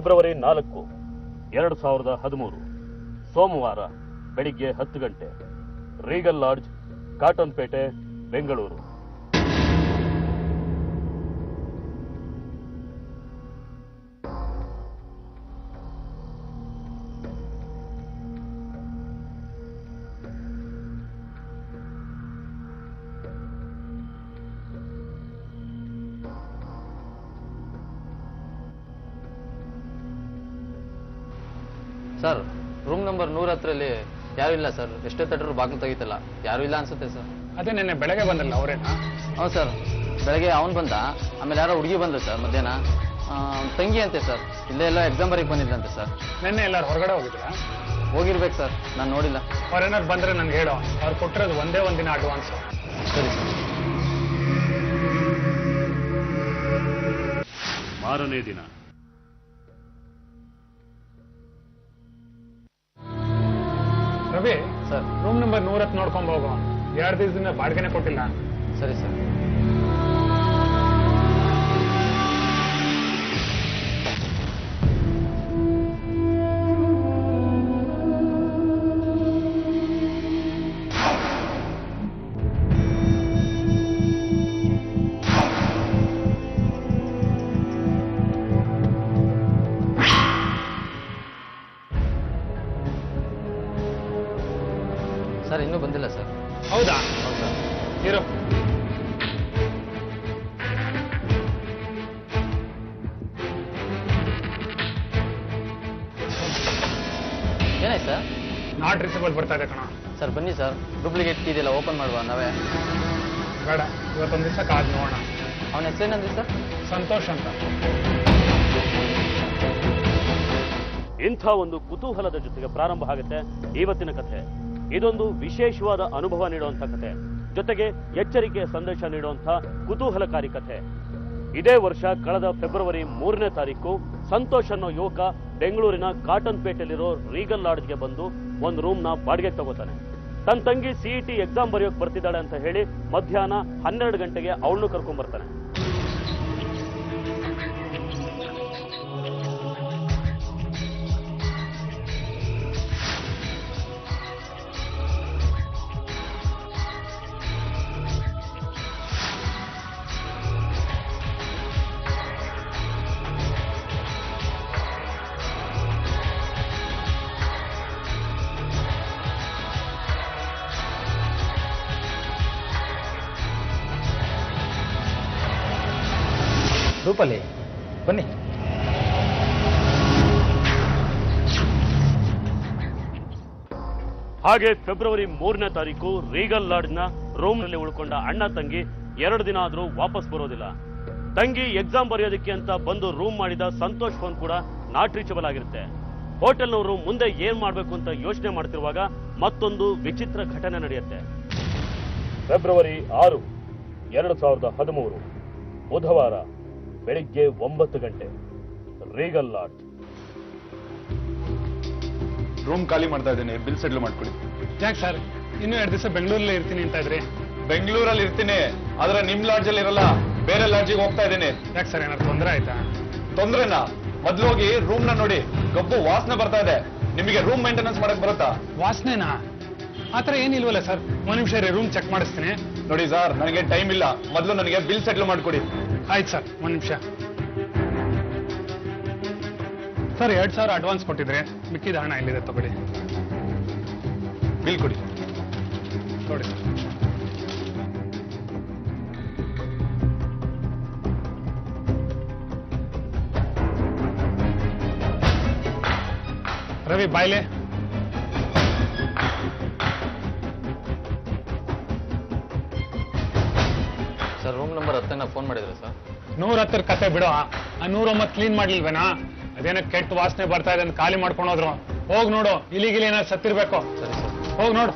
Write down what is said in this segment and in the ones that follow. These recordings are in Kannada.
ಫೆಬ್ರವರಿ 4, 2013 ಸೋಮವಾರ ಬೆಳಿಗ್ಗೆ 10 ಗಂಟೆ ರೀಗಲ್ ಲಾಡ್ಜ್, ಕಾಟನ್ ಪೇಟೆ, ಬೆಂಗಳೂರು. ಸರ್, ರೂಮ್ ನಂಬರ್ 110ರಲ್ಲಿ ಯಾರು ಇಲ್ಲ ಸರ್. ಎಷ್ಟೇ ತಟ್ಟರು ಬಾಗಿಲು ತೆಗಿತಲ್ಲ, ಯಾರು ಇಲ್ಲ ಅನ್ಸುತ್ತೆ ಸರ್. ಅದೇ ನಿನ್ನೆ ಬೆಳಗ್ಗೆ ಬಂದಲ್ಲ ಅವರೇನಾ? ಹೌದು ಸರ್, ಬೆಳಗ್ಗೆ ಅವನು ಬಂದ, ಆಮೇಲೆ ಯಾರೋ ಹುಡುಗಿ ಬಂದ್ರು ಸರ್ ಮಧ್ಯಾಹ್ನ. ತಂಗಿ ಅಂತೆ ಸರ್, ಇಲ್ಲೇ ಎಲ್ಲ ಎಕ್ಸಾಮ್ ಬರೀಕ್ ಬಂದಿದ್ದಂತೆ ಸರ್. ನಿನ್ನೆ ಎಲ್ಲರೂ ಹೊರಗಡೆ ಹೋಗಿದ್ರಾ? ಹೋಗಿರ್ಬೇಕು ಸರ್, ನಾನು ನೋಡಿಲ್ಲ. ಅವ್ರೇನಾದ್ರು ಬಂದ್ರೆ ನನ್ಗೆ ಹೇಳೋ, ಅವ್ರು ಕೊಟ್ಟಿರೋದು ಒಂದೇ ಒಂದಿನ ಅಡ್ವಾನ್ಸ್. ಸರಿ ಸರ್. ಮಾರನೇ ದಿನ ರವಿ ಸರ್. ರೂಮ್ ನಂಬರ್ 110 ನೋಡ್ಕೊಂಡ್ ಹೋಗೋ. 2 ದಿವಸದಿಂದ ಬಾಡಿಗೆನೆ ಕೊಟ್ಟಿಲ್ಲ. ಸರಿ ಸರ್. ಸರ್, ಇನ್ನೂ ಬಂದಿಲ್ಲ ಸರ್. ಹೌದಾ? ಹೌದು ಸರ್. ಇರು. ಏನಾಯ್ತು ಸರ್? ನಾಟ್ ರೀಚಬಲ್ ಬರ್ತಾ ಇದೆ ಕಣ. ಸರ್ ಬನ್ನಿ ಸರ್, ಡೂಪ್ಲಿಕೇಟ್ ಕೀ ಇದೆಯಲ್ಲ, ಓಪನ್ ಮಾಡುವ ನಾವೇ. ಬೇಡ, ಇವತ್ತೊಂದು ದಿವಸ ಕಾದ್ ನೋಡೋಣ. ಅವನ ಹೆಸರೇನಂದ್ರಿ ಸರ್? ಸಂತೋಷ್ ಅಂತ. ಇಂಥ ಒಂದು ಕುತೂಹಲದ ಜೊತೆಗೆ ಪ್ರಾರಂಭ ಆಗುತ್ತೆ ಇವತ್ತಿನ ಕಥೆ. ಇದೊಂದು ವಿಶೇಷವಾದ ಅನುಭವ ನೀಡುವಂಥ ಕಥೆ, ಜೊತೆಗೆ ಎಚ್ಚರಿಕೆಯ ಸಂದೇಶ ನೀಡುವಂಥ ಕುತೂಹಲಕಾರಿ ಕಥೆ. ಇದೇ ವರ್ಷ ಕಳೆದ ಫೆಬ್ರವರಿ 3ನೇ ತಾರೀಕು ಸಂತೋಷ್ ಅನ್ನೋ ಯುವಕ ಬೆಂಗಳೂರಿನ ಕಾಟನ್ ಪೇಟೆಯಲ್ಲಿರೋ ರೀಗಲ್ ಲಾಡ್ಜ್ಗೆ ಬಂದು ಒಂದು ರೂಮ್ನ ಬಾಡಿಗೆಗೆ ತಗೋತಾನೆ. ತನ್ನ ತಂಗಿ CET ಎಕ್ಸಾಮ್ ಬರೆಯೋಕೆ ಬರ್ತಿದ್ದಾಳೆ ಅಂತ ಹೇಳಿ ಮಧ್ಯಾಹ್ನ 12 ಗಂಟೆಗೆ ಅವಳನ್ನು ಕರ್ಕೊಂಡ್ ಬರ್ತಾನೆ. ರೂಪಲ್ಲಿ ಬನ್ನಿ. ಹಾಗೆ ಫೆಬ್ರವರಿ 3ನೇ ತಾರೀಕು ರೀಗಲ್ ಲಾಡ್ಜ್ನ ರೂಮ್ನಲ್ಲಿ ಉಳ್ಕೊಂಡ ಅಣ್ಣ ತಂಗಿ 2 ದಿನ ಆದ್ರೂ ವಾಪಸ್ ಬರೋದಿಲ್ಲ. ತಂಗಿ ಎಕ್ಸಾಮ್ ಬರೆಯೋದಕ್ಕೆ ಅಂತ ಬಂದು ರೂಮ್ ಮಾಡಿದ ಸಂತೋಷ್ ಫೋನ್ ಕೂಡ ನಾಟ್ ರೀಚಬಲ್ ಆಗಿರುತ್ತೆ. ಹೋಟೆಲ್ನವರು ಮುಂದೆ ಏನ್ ಮಾಡ್ಬೇಕು ಅಂತ ಯೋಚನೆ ಮಾಡ್ತಿರುವಾಗ ಮತ್ತೊಂದು ವಿಚಿತ್ರ ಘಟನೆ ನಡೆಯುತ್ತೆ. ಫೆಬ್ರವರಿ 6, 2013 ಬುಧವಾರ ಬೆಳಿಗ್ಗೆ 9 ಗಂಟೆ ರೀಗಲ್ ಲಾಡ್ಜ್. ರೂಮ್ ಖಾಲಿ ಮಾಡ್ತಾ ಇದ್ದೀನಿ, ಬಿಲ್ ಸೆಟ್ಲ್ ಮಾಡ್ಕೊಳ್ಳಿ. ಯಾಕೆ ಸರ್, ಇನ್ನೂ 2 ದಿವಸ ಬೆಂಗಳೂರಲ್ಲೇ ಇರ್ತೀನಿ ಅಂತ ಇದ್ರಿ? ಬೆಂಗಳೂರಲ್ಲಿ ಇರ್ತೀನಿ, ಆದ್ರೆ ನಿಮ್ ಲಾಡ್ಜ್ ಅಲ್ಲಿ ಇರಲ್ಲ, ಬೇರೆ ಲಾಡ್ಜಿಗೆ ಹೋಗ್ತಾ ಇದ್ದೀನಿ. ಯಾಕೆ ಸರ್, ಏನಾದ್ರು ತೊಂದರೆ ಆಯ್ತಾ? ತೊಂದ್ರೆನಾ? ಮೊದ್ಲು ಹೋಗಿ ರೂಮ್ ನ ನೋಡಿ, ಗಬ್ಬು ವಾಸನೆ ಬರ್ತಾ ಇದೆ. ನಿಮಗೆ ರೂಮ್ ಮೇಂಟೆನೆನ್ಸ್ ಮಾಡಕ್ ಬರುತ್ತಾ? ವಾಸನೆನಾ? ಆತರ ಏನಿಲ್ವಲ್ಲ ಸರ್. 1 ನಿಮಿಷ ರೂಮ್ ಚೆಕ್ ಮಾಡಿಸ್ತೀನಿ. ನೋಡಿ ಸರ್, ನನಗೆ ಟೈಮ್ ಇಲ್ಲ, ಮೊದ್ಲು ನನಗೆ ಬಿಲ್ ಸೆಟ್ಲ್ ಮಾಡ್ಕೊಡಿ. ಆಯ್ತು ಸರ್, 1 ನಿಮಿಷ. ಸರ್, 2,000 ಅಡ್ವಾನ್ಸ್ ಕೊಟ್ಟಿದ್ರೆ ಮಿಕ್ಕಿದ ಹಣ ಎಲ್ಲಿದೆ ತಗೊಳ್ಳಿ. ಬಿಲ್ ಕೊಡಿ. ನೋಡಿ ಸರ್. ರವಿ ಬಾಯ್ಲೆ. ಸರ್, ರೂಮ್ ನಂಬರ್ 10ನ ಫೋನ್ ಮಾಡಿದ್ರು ಸರ್. 110 ಕತೆ ಬಿಡೋ, ಆ 109 ಕ್ಲೀನ್ ಮಾಡ್ಲಿಲ್ವೇನಾ? ಅದೇನೋ ಕೆಟ್ಟ ವಾಸನೆ ಬರ್ತಾ ಇದೆ ಅಂತ ಖಾಲಿ ಮಾಡ್ಕೊಂಡು ಹೋದ್ರು. ಹೋಗ್ ನೋಡು, ಇಲಿಗಿಲಿ ಏನಾದ್ರು ಸತ್ತಿರ್ಬೇಕು. ಸರಿ ಸರ್. ಹೋಗ್ ನೋಡು.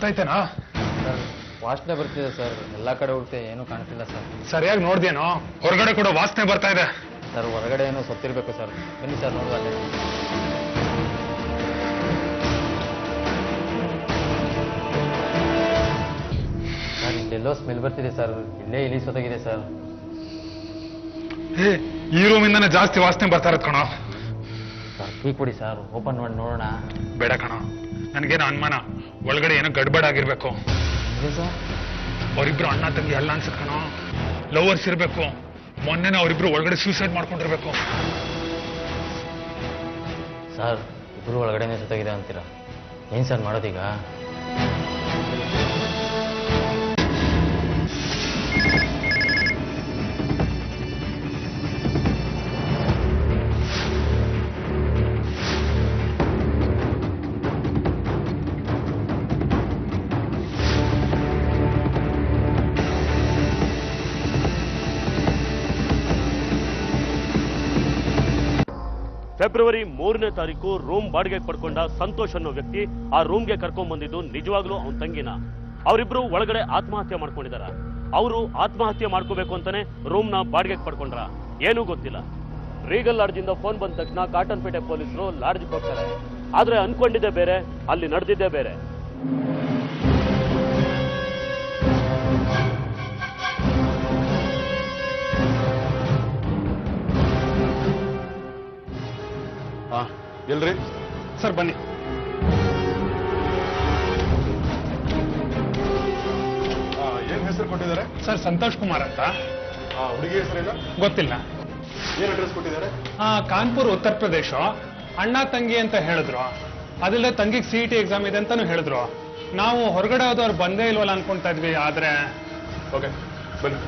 ಗೊತ್ತಾಯ್ತೇನಾ? ಸರ್ ವಾಸನೆ ಬರ್ತಿದೆ ಸರ್, ಎಲ್ಲ ಕಡೆ ಹುಡುಕ್ತೆ ಏನೂ ಕಾಣ್ತಿಲ್ಲ ಸರ್. ಸರಿಯಾಗಿ ನೋಡ್ದೇನೋ? ಹೊರಗಡೆ ಕೂಡ ವಾಸನೆ ಬರ್ತಾ ಇದೆ. ಸರ್ ಹೊರಗಡೆ ಏನೋ ಸತ್ತಿರ್ಬೇಕು ಸರ್. ಬನ್ನಿ ಸರ್ ನೋಡುವ. ಸರ್ ಇಲ್ಲೆಲ್ಲೋ ಸ್ಮೆಲ್ ಬರ್ತಿದೆ ಸರ್, ಇಲ್ಲೇ ಇಲಿ ಸೊತಗಿದೆ ಸರ್. ಈ ರೂಮಿಂದಾನೆ ಜಾಸ್ತಿ ವಾಸನೆ ಬರ್ತಾ ಇರತ್ ಕಣೋ. ಸರ್ ಕೀ ಕೊಡಿ ಸರ್, ಓಪನ್ ಮಾಡಿ ನೋಡೋಣ. ಬೇಡ ಕಣೋ, ನನಗೇನೋ ಅನುಮಾನ, ಒಳಗಡೆ ಏನೋ ಗಡ್ಬಡ್ ಆಗಿರ್ಬೇಕು. ಸರ್ ಅವರಿಬ್ರು ಅಣ್ಣ ತಂಗಿ ಅಲ್ಲ ಅನ್ಸುತ್ತೆ ಕಣೋ, ಲವರ್ಸ್ ಇರ್ಬೇಕು. ಮೊನ್ನೆನೇ ಅವರಿಬ್ರು ಒಳಗಡೆ ಸೂಸೈಡ್ ಮಾಡ್ಕೊಂಡಿರ್ಬೇಕು. ಸರ್ ಇಬ್ರು ಒಳಗಡೆನೆ ಸೊತ್ತಾಗಿದೆ ಅಂತೀರಾ? ಏನ್ ಸರ್ ಮಾಡೋದೀಗ? ಫೆಬ್ರವರಿ 3ನೇ ತಾರೀಕು ರೂಮ್ ಬಾಡಿಗೆ ಪಡ್ಕೊಂಡ ಸಂತೋಷ್ ಅನ್ನೋ ವ್ಯಕ್ತಿ ಆ ರೂಮ್ಗೆ ಕರ್ಕೊಂಡ್ ಬಂದಿದ್ದು ನಿಜವಾಗ್ಲೂ ಅವನ ತಂಗಿನ. ಅವರಿಬ್ರು ಒಳಗಡೆ ಆತ್ಮಹತ್ಯೆ ಮಾಡ್ಕೊಂಡಿದಾರ. ಅವರು ಆತ್ಮಹತ್ಯೆ ಮಾಡ್ಕೋಬೇಕು ಅಂತಾನೆ ರೂಮ್ನ ಬಾಡಿಗೆ ಪಡ್ಕೊಂಡ್ರ ಏನೂ ಗೊತ್ತಿಲ್ಲ. ರೀಗಲ್ ಲಾಡ್ಜಿಂದ ಫೋನ್ ಬಂದ ತಕ್ಷಣ ಕಾಟನ್ಪೇಟೆ ಪೊಲೀಸರು ಲಾಡ್ಜ್ಗೆ ಹೋಗ್ತಾರೆ. ಆದ್ರೆ ಅನ್ಕೊಂಡಿದ್ದೆ ಬೇರೆ, ಅಲ್ಲಿ ನಡೆದಿದ್ದೇ ಬೇರೆ. ಎಲ್ರಿ? ಸರ್ ಬನ್ನಿ. ಏನ್ ಹೆಸರು ಕೊಟ್ಟಿದ್ದಾರೆ ಸರ್ ಸಂತೋಷ್ ಕುಮಾರ್ ಅಂತ. ಹುಡುಗಿ ಹೆಸರೇನು ಗೊತ್ತಿಲ್ಲ. ಏನ್ ಅಡ್ರೆಸ್ ಕೊಟ್ಟಿದ್ದಾರೆ? ಕಾನ್ಪುರ್ ಉತ್ತರ ಪ್ರದೇಶ. ಅಣ್ಣ ತಂಗಿ ಅಂತ ಹೇಳಿದ್ರು. ಅದಲ್ಲದೆ ತಂಗಿಗೆ CET ಎಕ್ಸಾಮ್ ಇದೆ ಅಂತಾನು ಹೇಳಿದ್ರು. ನಾವು ಹೊರಗಡೆ ಹೋದವ್ರು ಬಂದೇ ಇಲ್ವಲ್ಲ ಅನ್ಕೊಂತಾ ಇದ್ವಿ. ಆದ್ರೆ ಓಕೆ ಬನ್ನಿ.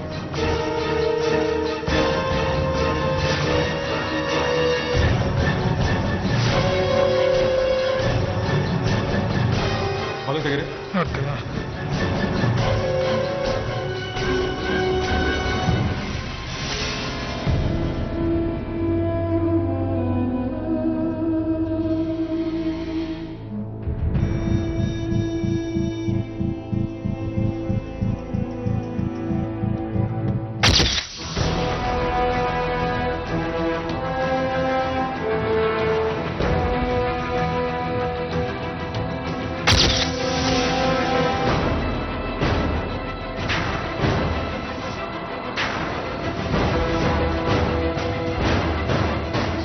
ಮಗ ತೆಗೀರಿ.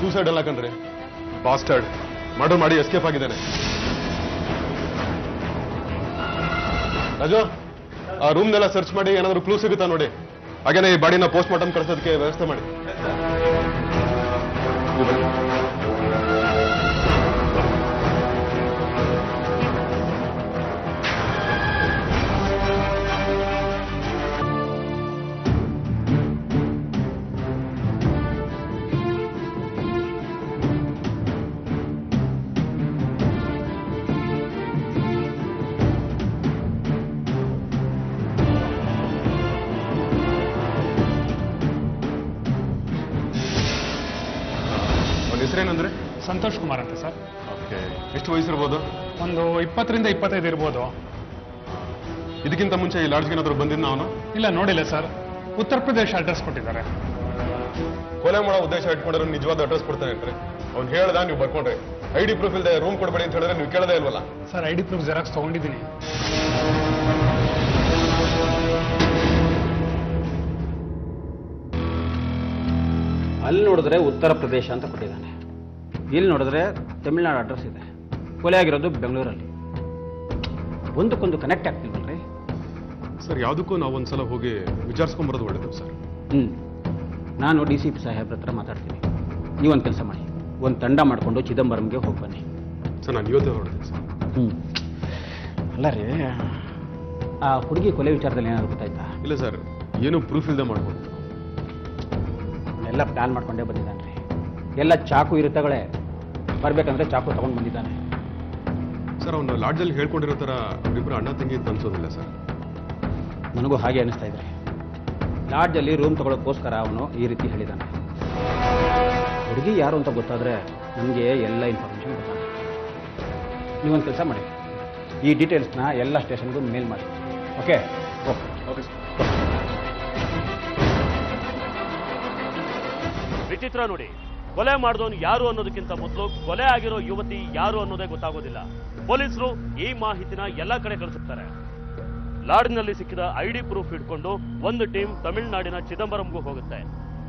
ಸೂಸೈಡ್ ಅಲ್ಲ ಕಣ್ರಿ, ಬಾಸ್ಟರ್ಡ್. ಮರ್ಡರ್ ಮಾಡಿ ಎಸ್ಕೇಪ್ ಆಗಿದ್ದಾನೆ. ರಾಜು, ಆ ರೂಮ್ನೆಲ್ಲ ಸರ್ಚ್ ಮಾಡಿ ಏನಾದ್ರು ಕ್ಲೂ ಸಿಗುತ್ತಾ ನೋಡಿ. ಹಾಗೇನೆ ಈ ಬಾಡಿನ ಪೋಸ್ಟ್ ಮಾರ್ಟಮ್ ಕಳಿಸೋದಕ್ಕೆ ವ್ಯವಸ್ಥೆ ಮಾಡಿ. ಹೆಸರೇನಂದ್ರೆ? ಸಂತೋಷ್ ಕುಮಾರ್ ಅಂತ ಸರ್. ಓಕೆ. ಎಷ್ಟು ವಯಸ್ಸಿರ್ಬೋದು? ಒಂದು 20 ರಿಂದ 25 ಇರ್ಬೋದು. ಇದಕ್ಕಿಂತ ಮುಂಚೆ ಈ ಲಾಡ್ಜ್ಗೆ ಏನಾದ್ರು ಬಂದಿದ್ದ ಅವನು? ಇಲ್ಲ, ನೋಡಿಲ್ಲ ಸರ್. ಉತ್ತರ ಪ್ರದೇಶ ಅಡ್ರೆಸ್ ಕೊಟ್ಟಿದ್ದಾರೆ. ಕೊಲೆ ಮಾಡೋ ಉದ್ದೇಶ ಇಟ್ಕೊಂಡ್ರೆ ನಿಜವಾದ ಅಡ್ರೆಸ್ ಕೊಡ್ತಾನೆ ಇರ್ತಾರೆ. ಅವ್ನು ಹೇಳ್ದ ನೀವು ಬರ್ಕೊಂಡ್ರಿ. ID ಪ್ರೂಫ್ ಇಲ್ಲದೆ ರೂಮ್ ಕೊಡಬೇಡಿ ಅಂತ ಹೇಳಿದ್ರೆ ನೀವು ಕೇಳದೇ ಇಲ್ವಲ್ಲ? ಸರ್ ID ಪ್ರೂಫ್ ಜೆರಾಕ್ಸ್ ತಗೊಂಡಿದ್ದೀನಿ. ಅಲ್ಲಿ ನೋಡಿದ್ರೆ ಉತ್ತರ ಪ್ರದೇಶ ಅಂತ ಕೊಟ್ಟಿದ್ದಾನೆ, ಇಲ್ಲಿ ನೋಡಿದ್ರೆ ತಮಿಳ್ನಾಡು ಅಡ್ರೆಸ್ ಇದೆ. ಕೊಲೆ ಆಗಿರೋದು ಬೆಂಗಳೂರಲ್ಲಿ. ಒಂದಕ್ಕೊಂದು ಕನೆಕ್ಟ್ ಆಗ್ತಿಲ್ವಲ್ರಿ ಸರ್? ಯಾವುದಕ್ಕೂ ನಾವು ಒಂದ್ಸಲ ಹೋಗಿ ವಿಚಾರಿಸ್ಕೊಂಬರೋದು ಒಳ್ಳೇದು ಸರ್. ನಾನು DCP ಸಾಹೇಬ್ರ ಹತ್ರ ಮಾತಾಡ್ತೀನಿ. ನೀವೊಂದು ಕೆಲಸ ಮಾಡಿ, ಒಂದು ತಂಡ ಮಾಡಿಕೊಂಡು ಚಿದಂಬರಂಗೆ ಹೋಗಿ ಬನ್ನಿ. ಸರ್ ನಾನು ಇವತ್ತೇ ಹೊರಡ್ತೀನಿ ಸರ್. ಅಲ್ಲ ರೀ, ಆ ಹುಡುಗಿ ಕೊಲೆ ವಿಚಾರದಲ್ಲಿ ಏನಾದ್ರು ಗೊತ್ತಾಯ್ತಾ? ಇಲ್ಲ ಸರ್, ಏನು ಪ್ರೂಫ್ ಇಲ್ಲದೆ ಮಾಡ್ಬೋದು. ಎಲ್ಲ ಪ್ಲಾನ್ ಮಾಡ್ಕೊಂಡೇ ಬಂದಿದ್ದಾನೆ ರೀ. ಎಲ್ಲ ಚಾಕು ಇರುತ್ತಗಳೇ, ಬರ್ಬೇಕಂದ್ರೆ ಚಾಕು ತಗೊಂಡು ಬಂದಿದ್ದಾನೆ. ಸರ್ ಅವನು ಲಾಡ್ಜಲ್ಲಿ ಹೇಳ್ಕೊಂಡಿರೋ ಥರ ಇಬ್ಬರು ಅಣ್ಣ ತಂಗಿ ಅಂತ ಅನ್ಸೋದಿಲ್ಲ ಸರ್. ನನಗೂ ಹಾಗೆ ಅನಿಸ್ತಾ ಇದ್ರೆ. ಲಾಡ್ಜಲ್ಲಿ ರೂಮ್ ತಗೊಳ್ಳೋಕ್ಕೋಸ್ಕರ ಅವನು ಈ ರೀತಿ ಹೇಳಿದ್ದಾನೆ. ಹುಡುಗಿ ಯಾರು ಅಂತ ಗೊತ್ತಾದರೆ ನಮಗೆ ಎಲ್ಲ ಇನ್ಫಾರ್ಮೇಷನ್ ಗೊತ್ತಾಗುತ್ತೆ. ನೀವೊಂದು ಕೆಲಸ ಮಾಡಿ, ಈ ಡೀಟೇಲ್ಸ್ನ ಎಲ್ಲ ಸ್ಟೇಷನ್ಗೂ ಮೇಲ್ ಮಾಡಿ. Okay okay okay sir. ವಿಚಿತ್ರ ನೋಡಿ, ಕೊಲೆ ಮಾಡಿದವನು ಯಾರು ಅನ್ನೋದಕ್ಕಿಂತ ಮೊದಲು ಕೊಲೆ ಆಗಿರೋ ಯುವತಿ ಯಾರು ಅನ್ನೋದೇ ಗೊತ್ತಾಗೋದಿಲ್ಲ. ಪೊಲೀಸರು ಈ ಮಾಹಿತಿನ ಎಲ್ಲ ಕಡೆ ಕಳಿಸುತ್ತಾರೆ. ಲಾಡ್ಜ್ನಲ್ಲಿ ಸಿಕ್ಕಿದ ಐಡಿ ಪ್ರೂಫ್ ಇಟ್ಕೊಂಡು ಒಂದು ಟೀಮ್ ತಮಿಳುನಾಡಿನ ಚಿದಂಬರಂಗೂ ಹೋಗುತ್ತೆ.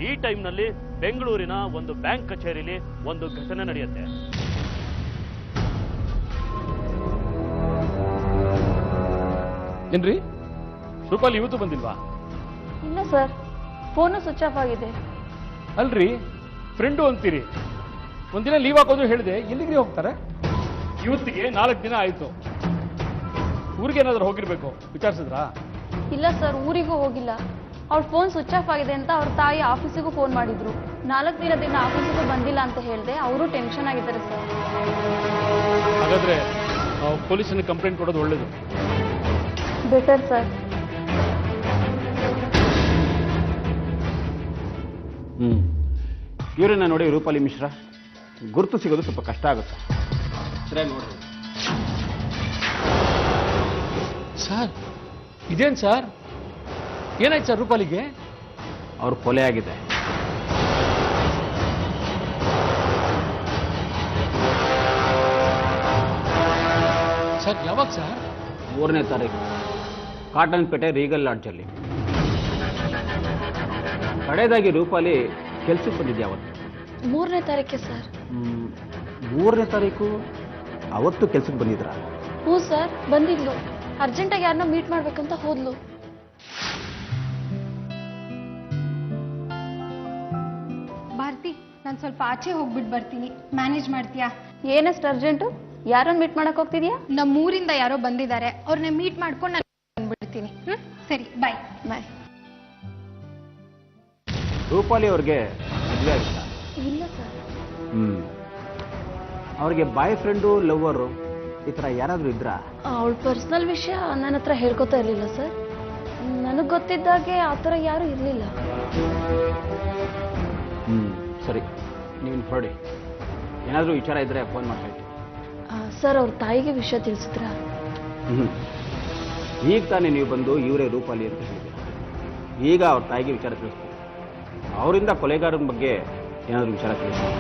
ಈ ಟೈಮ್ನಲ್ಲಿ ಬೆಂಗಳೂರಿನ ಒಂದು ಬ್ಯಾಂಕ್ ಕಚೇರಿಲಿ ಒಂದು ಘಟನೆ ನಡೆಯುತ್ತೆ. ಏನ್ರಿ, ರೂಪಾಲಿ ಇವತ್ತು ಬಂದಿಲ್ವಾ? ಇಲ್ಲ ಸರ್, ಫೋನು ಸ್ವಿಚ್ ಆಫ್ ಆಗಿದೆ. ಅಲ್ರಿ, ಫ್ರೆಂಡು ಅಂತೀರಿ, ಒಂದಿನ ಲೀವ್ ಹಾಕೋದು ಹೇಳಿದೆ, ಎಲ್ಲಿಗ್ರಿ ಹೋಗ್ತಾರೆ? ಇವತ್ತಿಗೆ 4 ದಿನ ಆಯ್ತು. ಊರಿಗೇನಾದ್ರೂ ಹೋಗಿರ್ಬೇಕು, ವಿಚಾರಿಸಿದ್ರಾ? ಇಲ್ಲ ಸರ್, ಊರಿಗೂ ಹೋಗಿಲ್ಲ. ಅವ್ರ ಫೋನ್ ಸ್ವಿಚ್ ಆಫ್ ಆಗಿದೆ ಅಂತ ಅವ್ರ ತಾಯಿ ಆಫೀಸಿಗೂ ಫೋನ್ ಮಾಡಿದ್ರು. 4 ದಿನದಿಂದ ಆಫೀಸಿಗೂ ಬಂದಿಲ್ಲ ಅಂತ ಹೇಳಿದೆ. ಅವರು ಟೆನ್ಷನ್ ಆಗಿದ್ದಾರೆ ಸರ್. ಹಾಗಾದ್ರೆ ಪೊಲೀಸರಿಗೆ ಕಂಪ್ಲೇಂಟ್ ಕೊಡೋದು ಒಳ್ಳೇದು. Better sir. ಇವರನ್ನ ನೋಡಿ ರೂಪಾಲಿ ಮಿಶ್ರಾ, ಗುರುತು ಸಿಗೋದು ಸ್ವಲ್ಪ ಕಷ್ಟ ಆಗುತ್ತೆ. ಸರಿಯಾಗಿ ನೋಡ್ರಿ ಸರ್. ಇದೇನು ಸರ್, ಏನಾಯ್ತು ಸರ್ ರೂಪಾಲಿಗೆ? ಅವ್ರ ಕೊಲೆ ಆಗಿದೆ. ಸರ್ ಯಾವಾಗ ಸರ್? 3ನೇ ತಾರೀಕು ಕಾಟನ್ಪೇಟೆ ರೀಗಲ್ ಲಾಡ್ಜಲ್ಲಿ. ಕಡೆಯದಾಗಿ ರೂಪಾಲಿ ಕೆಲ್ಸಕ್ಕೆ ಬಂದಿದ್ದೆ ಅವತ್ತು. 3ನೇ ತಾರೀಕೆ ಸರ್? 3ನೇ ತಾರೀಕು ಅವತ್ತು ಕೆಲ್ಸಕ್ಕೆ ಬಂದಿದ್ರ? ಹ್ಞೂ ಸರ್, ಬಂದಿದ್ಲು. ಅರ್ಜೆಂಟಾಗಿ ಯಾರನ್ನ ಮೀಟ್ ಮಾಡ್ಬೇಕಂತ ಹೋದ್ಲು. ಭಾರತಿ, ನಾನು ಸ್ವಲ್ಪ ಆಚೆ ಹೋಗ್ಬಿಟ್ಟು ಬರ್ತೀನಿ, ಮ್ಯಾನೇಜ್ ಮಾಡ್ತೀಯಾ? ಏನಷ್ಟು ಅರ್ಜೆಂಟು? ಯಾರನ್ನ ಮೀಟ್ ಮಾಡಕ್ ಹೋಗ್ತಿದ್ಯಾ? ನಮ್ಮೂರಿಂದ ಯಾರೋ ಬಂದಿದ್ದಾರೆ, ಅವ್ರನ್ನ ಮೀಟ್ ಮಾಡ್ಕೊಂಡು ನಾನು ಬಂದ್ಬಿಡ್ತೀನಿ. ಸರಿ, ಬಾಯ್. ಬಾಯ್. ರೂಪಾಲಿ ಅವ್ರಿಗೆ ಮದುವೆ ಆಗಿಲ್ಲ? ಇಲ್ಲ ಸರ್. ಅವ್ರಿಗೆ ಬಾಯ್ ಫ್ರೆಂಡು, ಲವ್ವರು ಈ ಥರ ಯಾರಾದರೂ ಇದ್ರಾ? ಅವಳ ಪರ್ಸನಲ್ ವಿಷಯ ನನ್ನ ಹತ್ರ ಹೇಳ್ಕೊತಾ ಇರಲಿಲ್ಲ ಸರ್. ನನಗೆ ಗೊತ್ತಿದ್ದಾಗೆ ಆ ಥರ ಯಾರೂ ಇರಲಿಲ್ಲ. ಸರಿ, ನೀವು ಹೊರಡಿ. ಏನಾದರೂ ವಿಚಾರ ಇದ್ದರೆ ಫೋನ್ ಮಾಡಿ ಹೇಳ್ತೀನಿ. ಸರ್, ಅವ್ರ ತಾಯಿಗೆ ವಿಷಯ ತಿಳಿಸಿದ್ರಾ? ಈಗ ತಾನೇ ನೀವು ಬಂದು ಇವರೇ ರೂಪಾಲಿ ಅಂತ ಹೇಳಿದ್ದೀರ. ಈಗ ಅವ್ರ ತಾಯಿಗೆ ವಿಚಾರ ತಿಳಿಸ್ತೀನಿ. ಅವರಿಂದ ಕೊಲೆಗಾರನ ಬಗ್ಗೆ ಏನಾದರೂ ವಿಚಾರ ತಿಳಿಸ್ತೀನಿ.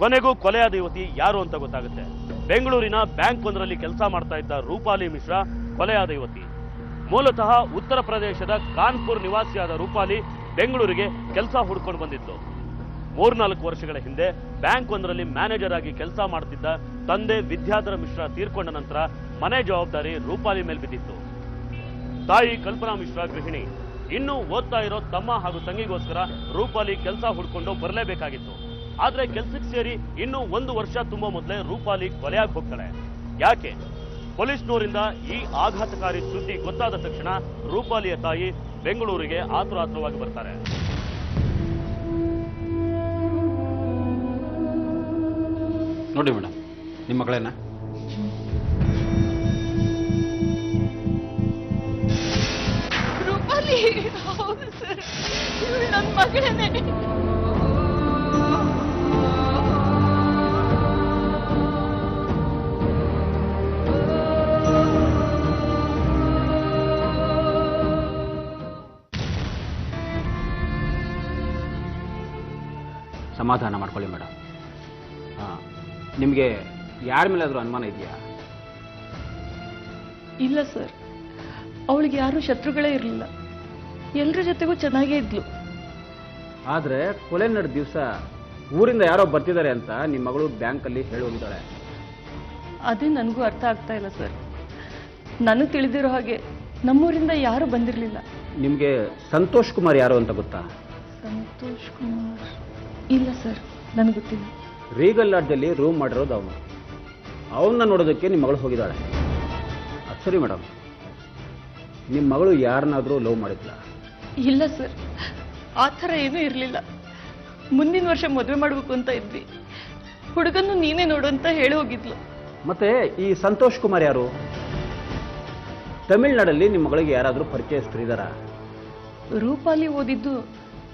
ಕೊನೆಗೂ ಕೊಲೆಯಾದ ಯುವತಿ ಯಾರು ಅಂತ ಗೊತ್ತಾಗುತ್ತೆ. ಬೆಂಗಳೂರಿನ ಬ್ಯಾಂಕ್ ಒಂದರಲ್ಲಿ ಕೆಲಸ ಮಾಡ್ತಾ ಇದ್ದ ರೂಪಾಲಿ ಮಿಶ್ರಾ ಕೊಲೆಯಾದ ಯುವತಿ. ಮೂಲತಃ ಉತ್ತರ ಪ್ರದೇಶದ ಕಾನ್ಪುರ್ ನಿವಾಸಿಯಾದ ರೂಪಾಲಿ ಬೆಂಗಳೂರಿಗೆ ಕೆಲಸ ಹುಡ್ಕೊಂಡು ಬಂದಿತ್ತು. 3-4 ವರ್ಷಗಳ ಹಿಂದೆ ಬ್ಯಾಂಕ್ ಒಂದರಲ್ಲಿ ಮ್ಯಾನೇಜರ್ ಆಗಿ ಕೆಲಸ ಮಾಡ್ತಿದ್ದ ತಂದೆ ವಿದ್ಯಾಧರ ಮಿಶ್ರಾ ತೀರ್ಕೊಂಡ ನಂತರ ಮನೆ ಜವಾಬ್ದಾರಿ ರೂಪಾಲಿ ಮೇಲೆ ಬಿದ್ದಿತ್ತು. ತಾಯಿ ಕಲ್ಪನಾ ಮಿಶ್ರಾ ಗೃಹಿಣಿ. ಇನ್ನೂ ಓದ್ತಾ ಇರೋ ತಮ್ಮ ಹಾಗೂ ತಂಗಿಗೋಸ್ಕರ ರೂಪಾಲಿ ಕೆಲಸ ಹುಡ್ಕೊಂಡು ಬರಲೇಬೇಕಾಗಿತ್ತು. ಆದ್ರೆ ಕೆಲ್ಸಕ್ಕೆ ಸೇರಿ ಇನ್ನೂ 1 ವರ್ಷ ತುಂಬೋ ಮೊದಲೇ ರೂಪಾಲಿ ಕೊಲೆಯಾಗಿ ಹೋಗ್ತಾಳೆ. ಯಾಕೆ? ಪೊಲೀಸ್ನವರಿಂದ ಈ ಆಘಾತಕಾರಿ ಸುದ್ದಿ ಗೊತ್ತಾದ ತಕ್ಷಣ ರೂಪಾಲಿಯ ತಾಯಿ ಬೆಂಗಳೂರಿಗೆ ಆತುರಾತುರವಾಗಿ ಬರ್ತಾರೆ. ನೋಡಿ ಮೇಡಮ್, ನಿಮ್ಮ ಮಗಳೇನ? ರೂಪಾಲಿ? ಹೌದು ಸರ್, ನನ್ನ ಮಗಳೇ. ಸಮಾಧಾನ ಮಾಡ್ಕೊಳ್ಳಿ ಮೇಡಮ್. ನಿಮಗೆ ಯಾರ ಮೇಲಾದರೂ ಅನುಮಾನ ಇದೆಯಾ? ಇಲ್ಲ ಸರ್, ಅವಳಿಗೆ ಯಾರೂ ಶತ್ರುಗಳೇ ಇರಲಿಲ್ಲ. ಎಲ್ಲರ ಜೊತೆಗೂ ಚೆನ್ನಾಗೇ ಇದ್ಲು. ಆದರೆ ಕೊಲೆ ನಡೆದ ದಿವಸ ಊರಿಂದ ಯಾರೋ ಬರ್ತಿದ್ದಾರೆ ಅಂತ ನಿಮ್ಮ ಮಗಳು ಬ್ಯಾಂಕಲ್ಲಿ ಹೇಳಿ ಹೋಗಿದ್ದಾಳೆ. ಅದೇ ನನಗೂ ಅರ್ಥ ಆಗ್ತಾ ಇಲ್ಲ ಸರ್. ನನಗೆ ತಿಳಿದಿರೋ ಹಾಗೆ ನಮ್ಮೂರಿಂದ ಯಾರೂ ಬಂದಿರಲಿಲ್ಲ. ನಿಮಗೆ ಸಂತೋಷ್ ಕುಮಾರ್ ಯಾರು ಅಂತ ಗೊತ್ತಾ? ಸಂತೋಷ್ ಕುಮಾರ್? ಇಲ್ಲ ಸರ್, ನನಗೆ ಗೊತ್ತಿಲ್ಲ. ರೀಗಲ್ ಲಾಡ್ಜಲ್ಲಿ ರೂಮ್ ಮಾಡಿರೋದು ಅವನು. ಅವನ್ನ ನೋಡೋದಕ್ಕೆ ನಿಮ್ಮ ಮಗಳು ಹೋಗಿದ್ದಾಳೆ. ಸರಿ ಮೇಡಮ್, ನಿಮ್ಮ ಮಗಳು ಯಾರನ್ನಾದರೂ ಲವ್ ಮಾಡಿದ್ಲ? ಇಲ್ಲ ಸರ್, ಆ ಥರ ಏನೂ ಇರಲಿಲ್ಲ. ಮುಂದಿನ ವರ್ಷ ಮದುವೆ ಮಾಡಬೇಕು ಅಂತ ಇದ್ವಿ. ಹುಡುಗನ್ನು ನೀನೇ ನೋಡು ಅಂತ ಹೇಳಿ ಹೋಗಿದ್ಲು. ಮತ್ತೆ ಈ ಸಂತೋಷ್ ಕುಮಾರ್ ಯಾರು? ತಮಿಳ್ನಾಡಲ್ಲಿ ನಿಮ್ಮ ಮಗಳಿಗೆ ಯಾರಾದರೂ ಪರಿಚಯಸ್ಥರಿದ್ದಾರಾ? ರೂಪಾಲಿ ಓದಿದ್ದು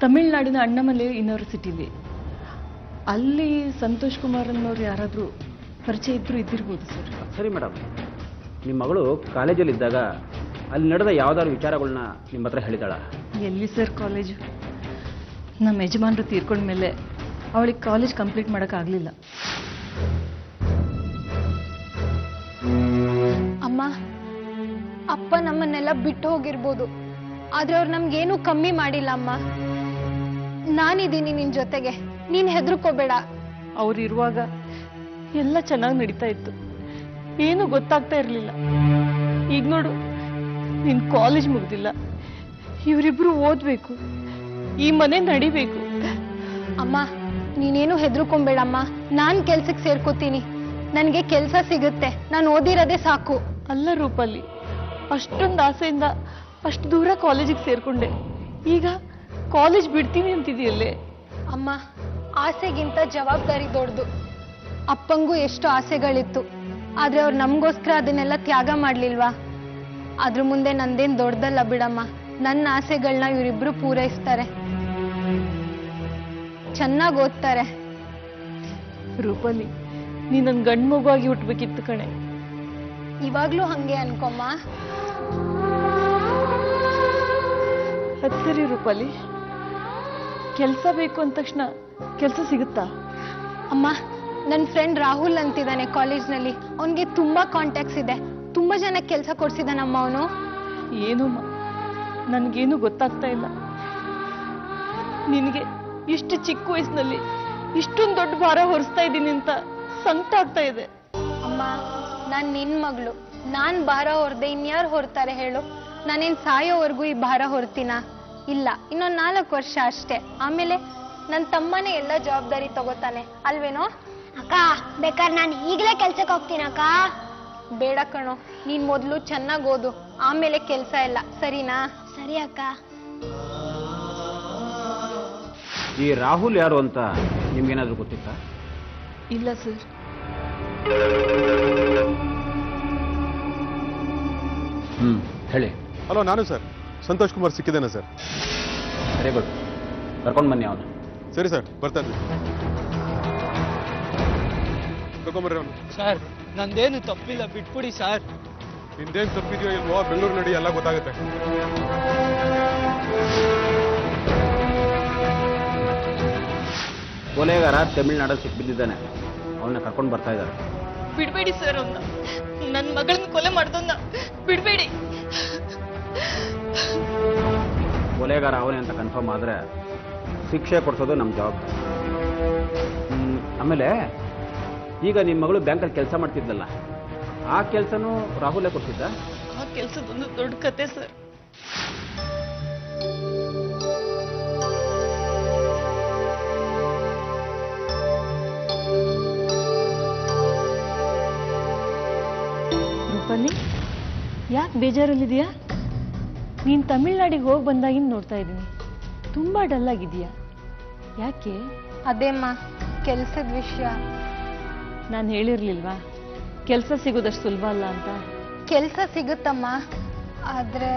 ತಮಿಳ್ನಾಡಿನ ಅಣ್ಣಾಮಲೈ ಯೂನಿವರ್ಸಿಟಿಲಿ. ಅಲ್ಲಿ ಸಂತೋಷ್ ಕುಮಾರ್ ಅನ್ನೋರು ಯಾರಾದರೂ ಪರಿಚಯ ಇದ್ರೂ ಇದ್ದಿರ್ಬೋದು ಸರ್. ಸರಿ ಮೇಡಮ್, ನಿಮ್ಮ ಮಗಳು ಕಾಲೇಜಲ್ಲಿದ್ದಾಗ ಅಲ್ಲಿ ನಡೆದ ಯಾವ್ದಾದ್ರು ವಿಚಾರಗಳನ್ನ ನಿಮ್ಮ ಹತ್ರ ಹೇಳಿದಾಳ? ಎಲ್ಲಿ ಸರ್ ಕಾಲೇಜು? ನಮ್ಮ ಯಜಮಾನರು ತೀರ್ಕೊಂಡ್ಮೇಲೆ ಅವಳಿಗೆ ಕಾಲೇಜ್ ಕಂಪ್ಲೀಟ್ ಮಾಡೋಕ್ಕಾಗಲಿಲ್ಲ. ಅಮ್ಮ, ಅಪ್ಪ ನಮ್ಮನ್ನೆಲ್ಲ ಬಿಟ್ಟು ಹೋಗಿರ್ಬೋದು, ಆದ್ರೆ ಅವ್ರು ನಮ್ಗೇನು ಕಮ್ಮಿ ಮಾಡಿಲ್ಲ ಅಮ್ಮ. ನಾನಿದ್ದೀನಿ ನಿನ್ ಜೊತೆಗೆ, ನೀನ್ ಹೆದರ್ಕೋಬೇಡ. ಅವ್ರು ಇರುವಾಗ ಎಲ್ಲ ಚೆನ್ನಾಗಿ ನಡೀತಾ ಇತ್ತು, ಏನು ಗೊತ್ತಾಗ್ತಾ ಇರಲಿಲ್ಲ. ಈಗ ನೋಡು, ನಿನ್ ಕಾಲೇಜ್ ಮುಗ್ದಿಲ್ಲ, ಇವರಿಬ್ರು ಓದ್ಬೇಕು, ಈ ಮನೆ ನಡಿಬೇಕು. ಅಮ್ಮ, ನೀನೇನು ಹೆದರ್ಕೊಂಬೇಡಮ್ಮ. ನಾನ್ ಕೆಲ್ಸಕ್ಕೆ ಸೇರ್ಕೋತೀನಿ, ನನ್ಗೆ ಕೆಲ್ಸ ಸಿಗುತ್ತೆ, ನಾನು ಓದಿರೋದೇ ಸಾಕು. ಅಲ್ಲ ರೂಪಲ್ಲಿ, ಅಷ್ಟೊಂದು ಆಸೆಯಿಂದ ಅಷ್ಟು ದೂರ ಕಾಲೇಜಿಗೆ ಸೇರ್ಕೊಂಡೆ, ಈಗ ಕಾಲೇಜ್ ಬಿಡ್ತೀನಿ ಅಂತಿದೆಯಲ್ಲೇ? ಅಮ್ಮ, ಆಸೆಗಿಂತ ಜವಾಬ್ದಾರಿ ದೊಡ್ಡದು. ಅಪ್ಪಂಗೂ ಎಷ್ಟು ಆಸೆಗಳಿತ್ತು, ಆದ್ರೆ ಅವ್ರು ನಮಗೋಸ್ಕರ ಅದನ್ನೆಲ್ಲ ತ್ಯಾಗ ಮಾಡ್ಲಿಲ್ವಾ? ಅದ್ರ ಮುಂದೆ ನಂದೇನ್ ದೊಡ್ಡದಲ್ಲ ಬಿಡಮ್ಮ. ನನ್ನ ಆಸೆಗಳನ್ನ ಇವರಿಬ್ರು ಪೂರೈಸ್ತಾರೆ, ಚೆನ್ನಾಗಿ ಓದ್ತಾರೆ. ರೂಪಲಿ, ನೀ ನನ್ ಗಂಡ್ ಮಗುವಾಗಿ ಹುಟ್ಬೇಕಿತ್ತು ಕಣೆ. ಇವಾಗ್ಲೂ ಹಂಗೆ ಅನ್ಕೊಮ್ಮ. ಅದ್ ಸರಿ ರೂಪಲಿ, ಕೆಲ್ಸ ಬೇಕು ಅಂದ ತಕ್ಷಣ ಕೆಲ್ಸ ಸಿಗುತ್ತಾ? ಅಮ್ಮ, ನನ್ನ ಫ್ರೆಂಡ್ ರಾಹುಲ್ ಅಂತಿದ್ದಾನೆ ಕಾಲೇಜ್ನಲ್ಲಿ, ಅವನಿಗೆ ತುಂಬಾ ಕಾಂಟ್ಯಾಕ್ಟ್ಸ್ ಇದೆ, ತುಂಬಾ ಜನ ಕೆಲಸ ಕೊಡ್ಸಿದಾನಮ್ಮ ಅವನು. ಏನಮ್ಮ, ನನ್ಗೇನು ಗೊತ್ತಾಗ್ತಾ ಇಲ್ಲ. ನಿನಗೆ ಇಷ್ಟು ಚಿಕ್ಕ ವಯಸ್ಸಿನಲ್ಲಿ ಇಷ್ಟೊಂದು ದೊಡ್ಡ ಭಾರ ಹೊರಿಸ್ತಾ ಇದ್ದೀನಿ ಅಂತ ಸಂಕಟ ಆಗ್ತಾ ಇದೆ. ಅಮ್ಮ, ನಾನ್ ನಿನ್ ಮಗಳು, ನಾನ್ ಭಾರ ಹೊರದೆ ಇನ್ಯಾರು ಹೊರ್ತಾರೆ ಹೇಳು? ನಾನೇನ್ ಸಾಯೋವರೆಗೂ ಈ ಭಾರ ಹೊರ್ತೀನ? ಇಲ್ಲ, ಇನ್ನೊಂದ್ 4 ವರ್ಷ ಅಷ್ಟೇ, ಆಮೇಲೆ ನನ್ ತಮ್ಮನೇ ಎಲ್ಲ ಜವಾಬ್ದಾರಿ ತಗೋತಾನೆ, ಅಲ್ವೇನೋ? ಅಕ್ಕ, ಬೇಕಾದ್ರೆ ನಾನು ಈಗಲೇ ಕೆಲ್ಸಕ್ಕೆ ಹೋಗ್ತೀನಿ ಅಕ್ಕ. ಬೇಡ ಕಣೋ, ನೀನ್ ಮೊದ್ಲು ಚೆನ್ನಾಗ್ ಓದು, ಆಮೇಲೆ ಕೆಲ್ಸ ಎಲ್ಲ, ಸರಿನಾ? ಸರಿ ಅಕ್ಕ. ಈ ರಾಹುಲ್ ಯಾರು ಅಂತ ನಿಮ್ಗೇನಾದ್ರೂ ಗೊತ್ತಿತ್ತಾ? ಇಲ್ಲ ಸರ್. ಹೇಳಿ. ಹಲೋ, ನಾನು ಸರ್ ಸಂತೋಷ್ ಕುಮಾರ್ ಸಿಕ್ಕಿದ್ದೇನೆ ಸರ್. ವೆರಿ ಗುಡ್, ಕರ್ಕೊಂಡು ಬನ್ನಿ ಅವನು. ಸರಿ ಸರ್, ಬರ್ತಾ ಇದ್ವಿ. ಕರ್ಕೊಂಬರ್ರಿ ಅವನು. ಸರ್, ನಂದೇನು ತಪ್ಪಿಲ್ಲ, ಬಿಟ್ಬಿಡಿ ಸರ್. ನಿಂದೇನು ತಪ್ಪಿದೆಯೋ ಇಲ್ವೋ ಬೆಂಗಳೂರು ನಡಿ, ಎಲ್ಲ ಗೊತ್ತಾಗುತ್ತೆ. ಕೊಲೆಗಾರ ತಮಿಳ್ನಾಡಲ್ಲಿ ಸಿಕ್ಬಿದ್ದಿದ್ದಾನೆ, ಅವನ್ನ ಕರ್ಕೊಂಡು ಬರ್ತಾ ಇದ್ದಾರೆ. ಬಿಡ್ಬೇಡಿ ಸರ್ ಅವನ್ನ, ನನ್ನ ಮಗಳನ್ನ ಕೊಲೆ ಮಾಡ್ದವನ್ನ ಬಿಡ್ಬೇಡಿ. ಕೊಲೆಗಾರ ಅವನೇ ಅಂತ ಕನ್ಫರ್ಮ್ ಆದರೆ ಶಿಕ್ಷೆ ಕೊಡಿಸೋದು ನಮ್ಮ ಜವಾಬ್ದಾರಿ. ಆಮೇಲೆ ಈಗ ನಿಮ್ಮ ಮಗಳು ಬ್ಯಾಂಕಲ್ಲಿ ಕೆಲಸ ಮಾಡ್ತಿದ್ದಲ್ಲ, ಆ ಕೆಲಸನೂ ರಾಹುಲೇ ಕೊಡ್ತಿದ್ದ? ಆ ಕೆಲಸದೊಂದು ದೊಡ್ಡ ಕತೆ ಸರ್. ರೂಪಲಿ, ಯಾಕೆ ಬೇಜಾರಲ್ಲಿದೆಯಾ? ನೀನ್ ತಮಿಳ್ನಾಡಿಗೆ ಹೋಗಿ ಬಂದಾಗಿಂದ ನೋಡ್ತಾ ಇದ್ದೀನಿ, ತುಂಬಾ ಡಲ್ ಆಗಿದೆಯಾ, ಯಾಕೆ? ಅದೇಮ್ಮ, ಕೆಲ್ಸದ ವಿಷಯ. ನಾನು ಹೇಳಿರ್ಲಿಲ್ವಾ ಕೆಲಸ ಸಿಗೋದಷ್ಟು ಸುಲಭ ಅಲ್ಲ ಅಂತ? ಕೆಲ್ಸ ಸಿಗುತ್ತಮ್ಮ, ಆದ್ರೆ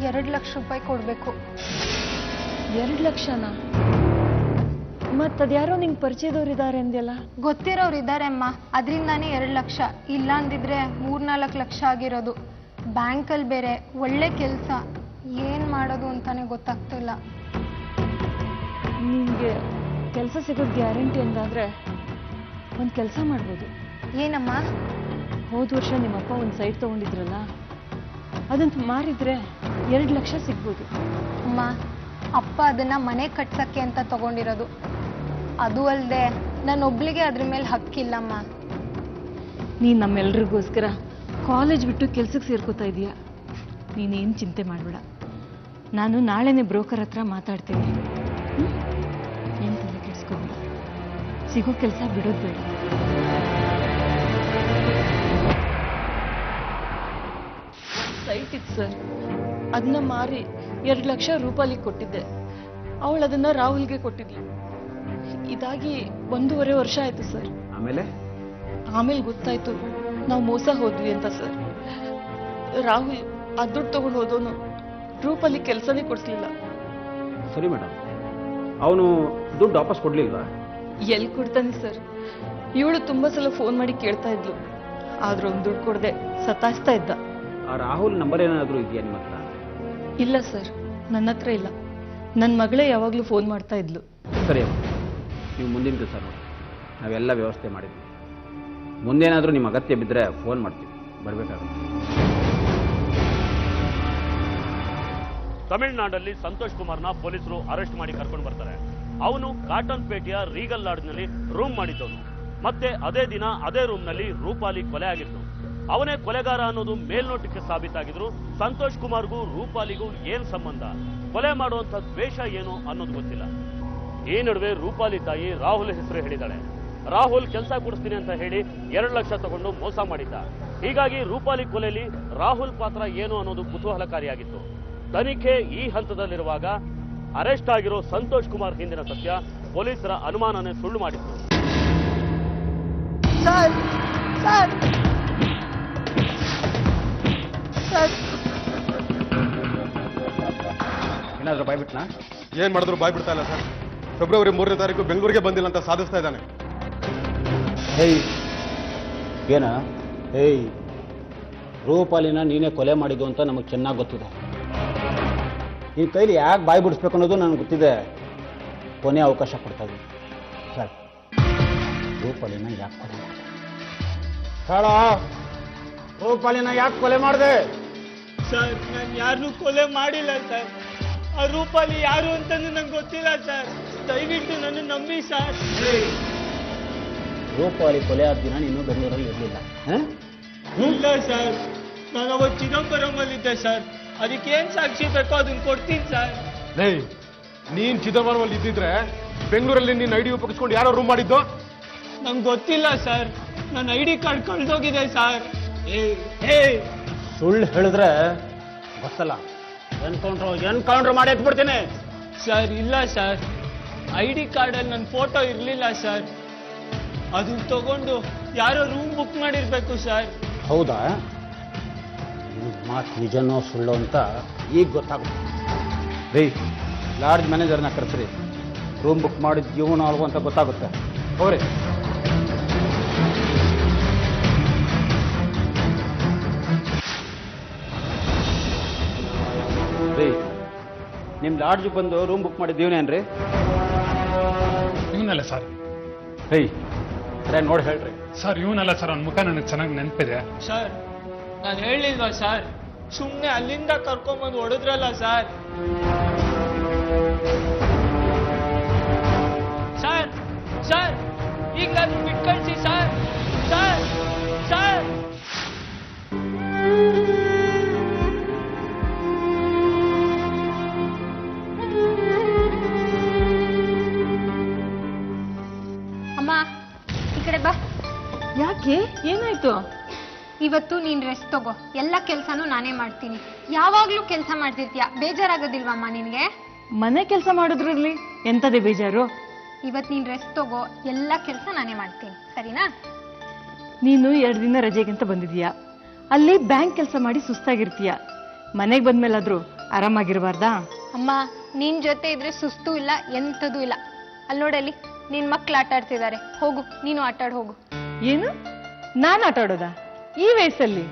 2 ಲಕ್ಷ ರೂಪಾಯಿ ಕೊಡ್ಬೇಕು. 2 ಲಕ್ಷನಾ? ಮತ್ತದ್ಯಾರೋ ನಿಂಗೆ ಪರಿಚಯದವ್ರು ಇದ್ದಾರೆ ಅಂದ್ಯಲ್ಲ? ಗೊತ್ತಿರೋರು ಇದ್ದಾರೆ ಅಮ್ಮ, ಅದರಿಂದಾನೇ 2 ಲಕ್ಷ. ಇಲ್ಲ ಅಂದಿದ್ರೆ 3-4 ಲಕ್ಷ ಆಗಿರೋದು. ಬ್ಯಾಂಕಲ್ಲಿ ಬೇರೆ ಒಳ್ಳೆ ಕೆಲಸ, ಏನ್ ಮಾಡೋದು ಅಂತಾನೆ ಗೊತ್ತಾಗ್ತಿಲ್ಲ. ನಿಂಗೆ ಕೆಲಸ ಸಿಗೋದು ಗ್ಯಾರಂಟಿ ಅಂದಾದ್ರೆ ಒಂದು ಕೆಲಸ ಮಾಡ್ಬೋದು. ಏನಮ್ಮ? ಹೋದ ವರ್ಷ ನಿಮ್ಮಪ್ಪ ಒಂದು ಸೈಟ್ ತಗೊಂಡಿದ್ರಲ್ಲ, ಅದನ್ನ ಮಾರಿದ್ರೆ 2 ಲಕ್ಷ ಸಿಗ್ಬೋದು. ಅಮ್ಮ, ಅಪ್ಪ ಅದನ್ನ ಮನೆ ಕಟ್ಸಕ್ಕೆ ಅಂತ ತಗೊಂಡಿರೋದು. ಅದು ಅಲ್ಲದೆ ನಾನೊಬ್ಳಿಗೆ ಅದ್ರ ಮೇಲೆ ಹಕ್ಕಿಲ್ಲಮ್ಮ. ನೀನು ನಮ್ಮೆಲ್ರಿಗೋಸ್ಕರ ಕಾಲೇಜ್ ಬಿಟ್ಟು ಕೆಲ್ಸಕ್ಕೆ ಸೇರ್ಕೋತಾ ಇದೀಯ. ನೀನೇನು ಚಿಂತೆ ಮಾಡಬೇಡ, ನಾನು ನಾಳೆನೇ ಬ್ರೋಕರ್ ಹತ್ರ ಮಾತಾಡ್ತೀನಿ. ಏನು ತಲೆ ಕೆಡಿಸ್ಕೋಬೇಡ, ಸಿಗೋ ಕೆಲಸ ಬಿಡೋದು ಬೇಡ. ಸೈಟ್ ಇತ್ತು ಸರ್, ಅದನ್ನ ಮಾರಿ 2 ಲಕ್ಷ ರೂಪಾಯಿಗೆ ಕೊಟ್ಟಿದ್ದೆ. ಅವಳು ಅದನ್ನ ರಾಹುಲ್ಗೆ ಕೊಟ್ಟಿದ್ಲು. ಇದಾಗಿ 1.5 ವರ್ಷ ಆಯ್ತು ಸರ್. ಆಮೇಲೆ ಗೊತ್ತಾಯ್ತು ನಾವು ಮೋಸ ಹೋದ್ವಿ ಅಂತ ಸರ್. ರಾಹುಲ್ ಆ ದುಡ್ಡು ತಗೊಂಡು ಹೋದವನು ರೂಪಲ್ಲಿ ಕೆಲಸನೇ ಕೊಡಿಸ್ಲಿಲ್ಲ. ಸರಿ ಮೇಡಮ್, ಅವನು ದುಡ್ಡು ವಾಪಸ್ ಕೊಡ್ಲಿಲ್ವಾ? ಎಲ್ಲಿ ಕೊಡ್ತಾನೆ ಸರ್? ಇವಳು ತುಂಬಾ ಸಲ ಫೋನ್ ಮಾಡಿ ಕೇಳ್ತಾ ಇದ್ಲು, ಆದ್ರೆ ಒಂದು ದುಡ್ಡು ಕೊಡದೆ ಸತಾಯಿಸ್ತಾ ಇದ್ದ. ಆ ರಾಹುಲ್ ನಂಬರ್ ಏನಾದರೂ ಇದೆಯಾ ನಿಮ್ಮ ಹತ್ರ? ಇಲ್ಲ ಸರ್, ನನ್ನ ಹತ್ರ ಇಲ್ಲ. ನನ್ನ ಮಗಳೇ ಯಾವಾಗಲೂ ಫೋನ್ ಮಾಡ್ತಾ ಇದ್ಲು. ಸರಿ ಅಮ್ಮ, ನೀವು ಮುಂದಿನ ಕೆಲಸ ನೋಡಿ, ನಾವೆಲ್ಲ ವ್ಯವಸ್ಥೆ ಮಾಡಿದ್ವಿ. ಮುಂದೇನಾದರೂ ನಿಮ್ಮ ಅಗತ್ಯ ಬಿದ್ದರೆ ಫೋನ್ ಮಾಡ್ತೀವಿ, ಬರಬೇಕಾಗುತ್ತೆ. ತಮಿಳುನಾಡಲ್ಲಿ ಸಂತೋಷ್ ಕುಮಾರ್ನ ಪೊಲೀಸರು ಅರೆಸ್ಟ್ ಮಾಡಿ ಕರ್ಕೊಂಡು ಬರ್ತಾರೆ. ಅವನು ಕಾಟನ್ ಪೇಟೆಯ ರೀಗಲ್ ಲಾಡ್ಜ್ನಲ್ಲಿ ರೂಮ್ ಮಾಡಿದ್ದವನು. ಮತ್ತೆ ಅದೇ ದಿನ ಅದೇ ರೂಮ್ನಲ್ಲಿ ರೂಪಾಲಿ ಕೊಲೆ ಆಗಿತ್ತು. ಅವನೇ ಕೊಲೆಗಾರ ಅನ್ನೋದು ಮೇಲ್ನೋಟಕ್ಕೆ ಸಾಬೀತಾಗಿದ್ರು. ಸಂತೋಷ್ ಕುಮಾರ್ಗೂ ರೂಪಾಲಿಗೂ ಏನ್ ಸಂಬಂಧ, ಕೊಲೆ ಮಾಡುವಂತ ದ್ವೇಷ ಏನು ಅನ್ನೋದು ಗೊತ್ತಿಲ್ಲ. ಈ ನಡುವೆ ರೂಪಾಲಿ ತಾಯಿ ರಾಹುಲ್ ಹೆಸರು ಹೇಳಿದ್ದಾಳೆ. ರಾಹುಲ್ ಕೆಲಸ ಕೊಡಿಸ್ತೀನಿ ಅಂತ ಹೇಳಿ 2 ಲಕ್ಷ ತಗೊಂಡು ಮೋಸ ಮಾಡಿದ್ದ. ಹೀಗಾಗಿ ರೂಪಾಲಿ ಕೊಲೆಯಲ್ಲಿ ರಾಹುಲ್ ಪಾತ್ರ ಏನು ಅನ್ನೋದು ಕುತೂಹಲಕಾರಿಯಾಗಿತ್ತು. ತನಿಖೆ ಈ ಹಂತದಲ್ಲಿರುವಾಗ ಅರೆಸ್ಟ್ ಆಗಿರೋ ಸಂತೋಷ್ ಕುಮಾರ್ ಹಿಂದಿನ ಸತ್ಯ ಪೊಲೀಸರ ಅನುಮಾನನೇ ಸುಳ್ಳು ಮಾಡಿತ್ತು. ಏನಾದರೂ ಬಾಯ್ಬಿಟ್ನಾ? ಏನ್ ಮಾಡಿದ್ರು ಬಾಯ್ ಬಿಡ್ತಾ ಇಲ್ಲ ಸರ್. ಫೆಬ್ರವರಿ 3ನೇ ತಾರೀಕು ಬೆಂಗಳೂರಿಗೆ ಬಂದಿಲ್ಲ ಅಂತ ಸಾಧಿಸ್ತಾ ಇದ್ದಾನೆ. ಹೇಯ್ ಏನ? ಹೇಯ್, ರೂಪಾಲಿನ ನೀನೇ ಕೊಲೆ ಮಾಡಿದ್ದು ಅಂತ ನಮಗೆ ಚೆನ್ನಾಗಿ ಗೊತ್ತಿದೆ. ಈ ಕೈಲಿ ಯಾಕೆ ಬಾಯಿ ಬಿಡಿಸ್ಬೇಕು ಅನ್ನೋದು ನನಗೆ ಗೊತ್ತಿದೆ. ಕೊನೆ ಅವಕಾಶ ಕೊಡ್ತಾ ಇದ್ದೀನಿ ಸರ್. ರೂಪಾಲಿನ ಯಾಕೆ ಕೊಲೆ ಮಾಡಿದೆ ಹೇಳ? ರೂಪಾಲಿನ ಯಾಕೆ ಕೊಲೆ ಮಾಡಿದೆ? ಸರ್, ನಾನು ಯಾರನ್ನೂ ಕೊಲೆ ಮಾಡಿಲ್ಲ ಸರ್. ಆ ರೂಪಾಲಿ ಯಾರು ಅಂತಂದು ನಂಗೆ ಗೊತ್ತಿಲ್ಲ ಸರ್. ದಯವಿಟ್ಟು ನನ್ನ ನಂಬಿ ಸರ್. ರೂಪಾಲಿ ಕೊಲೆ ಆದ ದಿನ ನೀನು ಬೆಂಗಳೂರಲ್ಲಿ ಇರಲಿಲ್ಲ? ಇಲ್ಲ ಸರ್, ನಾನು ಅವತ್ತು ಚಿದಂಬರಮಲ್ಲಿದ್ದೆ ಸರ್. ಅದಕ್ಕೇನು ಸಾಕ್ಷಿ ಬೇಕೋ ಅದನ್ನ ಕೊಡ್ತೀನಿ ಸರ್. ನೀನ್ ಚಿದಂಬರಮಲ್ಲಿ ಇದ್ದಿದ್ರೆ ಬೆಂಗಳೂರಲ್ಲಿ ನೀನ್ ಐಡಿ ಉಪಯೋಗಿಸ್ಕೊಂಡು ಯಾರೋ ರೂಮ್ ಮಾಡಿದ್ದು? ನಂಗೆ ಗೊತ್ತಿಲ್ಲ ಸರ್. ನನ್ನ ID ಕಾರ್ಡ್ ಕಳ್ದೋಗಿದೆ ಸರ್. ಸುಳ್ಳು ಹೇಳಿದ್ರೆ ಗೊತ್ತಲ್ಲ, ಎನ್ಕೌಂಟರ್ ಮಾಡಿ ಎತ್ಬಿಡ್ತೀನಿ ಸರ್. ಇಲ್ಲ ಸರ್, ID ಕಾರ್ಡಲ್ಲಿ ನನ್ನ ಫೋಟೋ ಇರಲಿಲ್ಲ ಸರ್. ಅದನ್ನ ತಗೊಂಡು ಯಾರೋ ರೂಮ್ ಬುಕ್ ಮಾಡಿರ್ಬೇಕು ಸರ್. ಹೌದಾ? ಮಾತು ನಿಜನೋ ಸುಳ್ಳು ಅಂತ ಈಗ ಗೊತ್ತಾಗುತ್ತೆ. ರೀ, ಲಾಡ್ಜ್ ಮ್ಯಾನೇಜರ್ನ ಕರೆಸ್ರಿ. ರೂಮ್ ಬುಕ್ ಮಾಡಿದ ಜೀವನ ಅಲ್ವೋ ಅಂತ ಗೊತ್ತಾಗುತ್ತೆ. ಹೋಗ್ರಿ. ರೀ, ನಿಮ್ಮ ಲಾಡ್ಜ್ ಬಂದು ರೂಮ್ ಬುಕ್ ಮಾಡಿದ ಜೀವನೇನ್ರಿ? ಇವನಲ್ಲ ಸರ್. ರೀ, ಅದೇ ನೋಡಿ ಹೇಳ್ರಿ. ಸರ್ ಇವನಲ್ಲ ಸರ್, ಅವ್ನ ಮುಖ ನನಗೆ ಚೆನ್ನಾಗಿ ನೆನಪಿದೆ. ಸರ್, ನಾನು ಹೇಳಿಲ್ವಾ ಸರ್? ಸುಮ್ಮನೆ ಅಲ್ಲಿಂದ ಕರ್ಕೊಂಬಂದು ಹೊಡೆದ್ರಲ್ಲ ಸರ್. ಸರ್ ಸರ್, ಈಗ ನಾನು ಬಿಟ್ಟು ಕಳಿಸಿ ಸರ್. ಸರ್ ಸರ್ ಅಮ್ಮ, ಈ ಕಡೆ ಬಾ. ಯಾಕೆ? ಏನಾಯ್ತು? ಇವತ್ತು ನೀನ್ ರೆಸ್ಟ್ ತಗೋ. ಎಲ್ಲ ಕೆಲ್ಸನೂ ನಾನೇ ಮಾಡ್ತೀನಿ. ಯಾವಾಗ್ಲೂ ಕೆಲಸ ಮಾಡ್ತಿರ್ತೀಯ, ಬೇಜಾರಾಗೋದಿಲ್ವಮ್ಮ ನಿನ್ಗೆ? ಮನೆ ಕೆಲಸ ಮಾಡೋದ್ರಲ್ಲಿ ಎಂತದೇ ಬೇಜಾರು? ಇವತ್ತು ನೀನ್ ರೆಸ್ಟ್ ತಗೋ, ಎಲ್ಲ ಕೆಲಸ ನಾನೇ ಮಾಡ್ತೀನಿ, ಸರಿನಾ? ನೀನು 2 ದಿನ ರಜೆಗಂತ ಬಂದಿದೀಯಾ, ಅಲ್ಲಿ ಬ್ಯಾಂಕ್ ಕೆಲಸ ಮಾಡಿ ಸುಸ್ತಾಗಿರ್ತೀಯ. ಮನೆಗೆ ಬಂದ್ಮೇಲಾದ್ರೂ ಆರಾಮಾಗಿರ್ಬಾರ್ದಾ? ಅಮ್ಮ, ನಿನ್ ಜೊತೆ ಇದ್ರೆ ಸುಸ್ತು ಇಲ್ಲ, ಎಂಥದೂ ಇಲ್ಲ. ಅಲ್ಲಿ ನೋಡಲ್ಲಿ ನಿನ್ ಮಕ್ಳು ಆಟ ಆಡ್ತಿದ್ದಾರೆ. ಹೋಗು, ನೀನು ಆಟ ಆಡ್ ಹೋಗು. ಏನು? ನಾನು ಆಟ ಆಡೋದಾ ಈ ವಯಸ್ಸಲ್ಲಿ?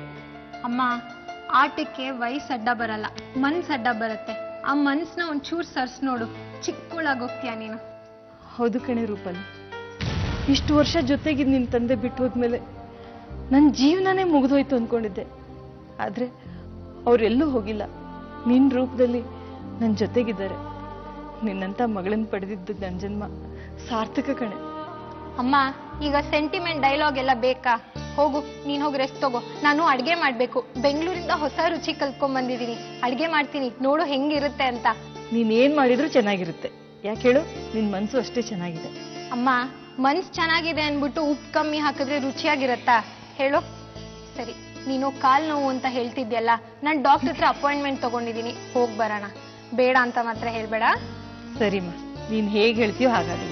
ಅಮ್ಮ, ಆಟಕ್ಕೆ ವಯಸ್ಸು ಅಡ್ಡ ಬರಲ್ಲ, ಮನ್ಸು ಅಡ್ಡ ಬರುತ್ತೆ. ಆ ಮನ್ಸನ್ನ ಒಂಚೂರು ಸರ್ಸ್ ನೋಡು, ಚಿಕ್ಕಳಾಗೋಗ್ತೀಯ ನೀನು. ಹೌದು ಕಣೆ ರೂಪಲ್ಲಿ, ಇಷ್ಟು ವರ್ಷ ಜೊತೆಗಿದ್ದು ನಿನ್ನ ತಂದೆ ಬಿಟ್ಟು ಹೋದ್ಮೇಲೆ ನನ್ನ ಜೀವನನೇ ಮುಗಿದೋಯ್ತು ಅಂದ್ಕೊಂಡಿದ್ದೆ. ಆದರೆ ಅವರೆಲ್ಲೂ ಹೋಗಿಲ್ಲ, ನಿನ್ನ ರೂಪದಲ್ಲಿ ನನ್ನ ಜೊತೆಗಿದ್ದಾರೆ. ನಿನ್ನಂಥ ಮಗಳನ್ನ ಪಡೆದಿದ್ದು ನನ್ನ ಜನ್ಮ ಸಾರ್ಥಕ ಕಣೆ. ಅಮ್ಮ, ಈಗ ಸೆಂಟಿಮೆಂಟ್ ಡೈಲಾಗ್ ಎಲ್ಲ ಬೇಕಾ? ಹೋಗು, ನೀನ್ ಹೋಗಿ ರೆಸ್ಟ್ ತಗೋ. ನಾನು ಅಡ್ಗೆ ಮಾಡ್ಬೇಕು. ಬೆಂಗಳೂರಿಂದ ಹೊಸ ರುಚಿ ಕಲ್ತ್ಕೊಂಡ್ ಬಂದಿದ್ದೀನಿ. ಅಡ್ಗೆ ಮಾಡ್ತೀನಿ, ನೋಡು ಹೆಂಗಿರುತ್ತೆ ಅಂತ. ನೀನೇನ್ ಮಾಡಿದ್ರು ಚೆನ್ನಾಗಿರುತ್ತೆ. ಯಾಕೆ ಹೇಳು? ನಿನ್ ಮನ್ಸು ಅಷ್ಟೇ ಚೆನ್ನಾಗಿದೆ. ಅಮ್ಮ, ಮನ್ಸು ಚೆನ್ನಾಗಿದೆ ಅನ್ಬಿಟ್ಟು ಉಪ್ಪು ಕಮ್ಮಿ ಹಾಕಿದ್ರೆ ರುಚಿಯಾಗಿರತ್ತಾ ಹೇಳು? ಸರಿ, ನೀನು ಕಾಲ್ ನೋವು ಅಂತ ಹೇಳ್ತಿದ್ಯಲ್ಲ, ನಾನು ಡಾಕ್ಟರ್ ಹತ್ರ ಅಪಾಯಿಂಟ್ಮೆಂಟ್ ತಗೊಂಡಿದ್ದೀನಿ, ಹೋಗಿ ಬರೋಣ. ಬೇಡ ಅಂತ ಮಾತ್ರ ಹೇಳ್ಬೇಡ. ಸರಿಮ್ಮ, ನೀನ್ ಹೇಗೆ ಹೇಳ್ತೀಯೋ ಹಾಗಾಗಲಿ.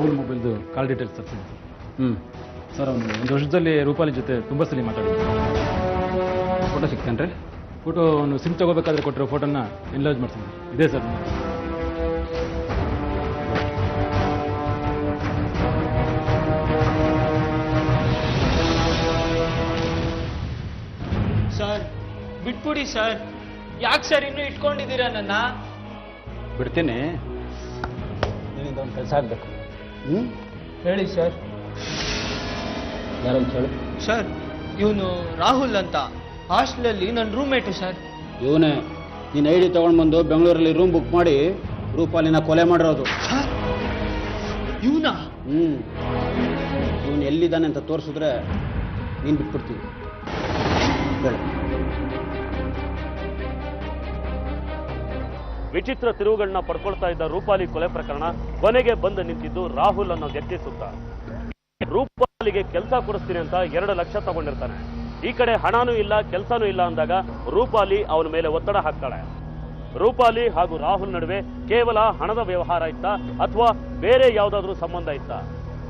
ರಾಹುಲ್ ಮೊಬೈಲ್ದು ಕಾಲ್ ಡೀಟೇಲ್ಸ್ ತರಿಸಿದೆ ಸರ್ ಅವನು ಒಂದು ವರ್ಷದಲ್ಲಿ ರೂಪಾಲಿ ಜೊತೆ ತುಂಬ ಸಲ ಮಾತಾಡಿದ್ದೆ. ಫೋಟೋ ಸಿಗ್ತಾನೆ ರೀ? ಫೋಟೋ ಅವನು ಸಿಮ್ ತಗೋಬೇಕಾದ್ರೆ ಕೊಟ್ಟಿರೋ ಫೋಟೋನ ಎನ್ಲಾರ್ಜ್ ಮಾಡ್ತೀನಿ. ಇದೆ ಸರ್. ಸರ್ ಬಿಟ್ಬಿಡಿ ಸರ್. ಯಾಕೆ ಸರ್ ಇನ್ನೂ ಇಟ್ಕೊಂಡಿದ್ದೀರಾ ನನ್ನ? ಬಿಡ್ತೀನಿ. ನಿನ್ನಿಂದ ಒಂದು ಕೆಲಸ ಆಗಬೇಕು. ಹೇಳಿ ಸರ್. ಯಾರಂತ ಹೇಳಿ. ಸರ್ ಇವನು ರಾಹುಲ್ ಅಂತ, ಹಾಸ್ಟೆಲಲ್ಲಿ ನನ್ನ ರೂಮ್ಮೇಟು ಸರ್. ಇವನೇ ನೀನು ಐಡಿ ತಗೊಂಡ್ಬಂದು ಬೆಂಗಳೂರಲ್ಲಿ ರೂಮ್ ಬುಕ್ ಮಾಡಿ ರೂಪಾಲಿನ ಕೊಲೆ ಮಾಡಿರೋದು. ಇವನಾ? ಇವನು ಎಲ್ಲಿದ್ದಾನೆ ಅಂತ ತೋರಿಸಿದ್ರೆ ನೀನು ಬಿಟ್ಬಿಡ್ತೀವಿ. ಹೇಳಿ. ವಿಚಿತ್ರ ತಿರುವುಗಳನ್ನ ಪಡ್ಕೊಳ್ತಾ ಇದ್ದ ರೂಪಾಲಿ ಕೊಲೆ ಪ್ರಕರಣ ಕೊನೆಗೆ ಬಂದು ನಿಂತಿದ್ದು ರಾಹುಲ್ ಅನ್ನೋ ವ್ಯಕ್ತಿ ಸುತ್ತ. ರೂಪಾಲಿಗೆ ಕೆಲಸ ಕೊಡಿಸ್ತೀನಿ ಅಂತ 2 ಲಕ್ಷ ತಗೊಂಡಿರ್ತಾನೆ. ಈ ಕಡೆ ಹಣನೂ ಇಲ್ಲ ಕೆಲಸನೂ ಇಲ್ಲ ಅಂದಾಗ ರೂಪಾಲಿ ಅವನ ಮೇಲೆ ಒತ್ತಡ ಹಾಕ್ತಾಳೆ. ರೂಪಾಲಿ ಹಾಗೂ ರಾಹುಲ್ ನಡುವೆ ಕೇವಲ ಹಣದ ವ್ಯವಹಾರ ಇತ್ತಾ ಅಥವಾ ಬೇರೆ ಯಾವುದಾದ್ರೂ ಸಂಬಂಧ ಇತ್ತಾ?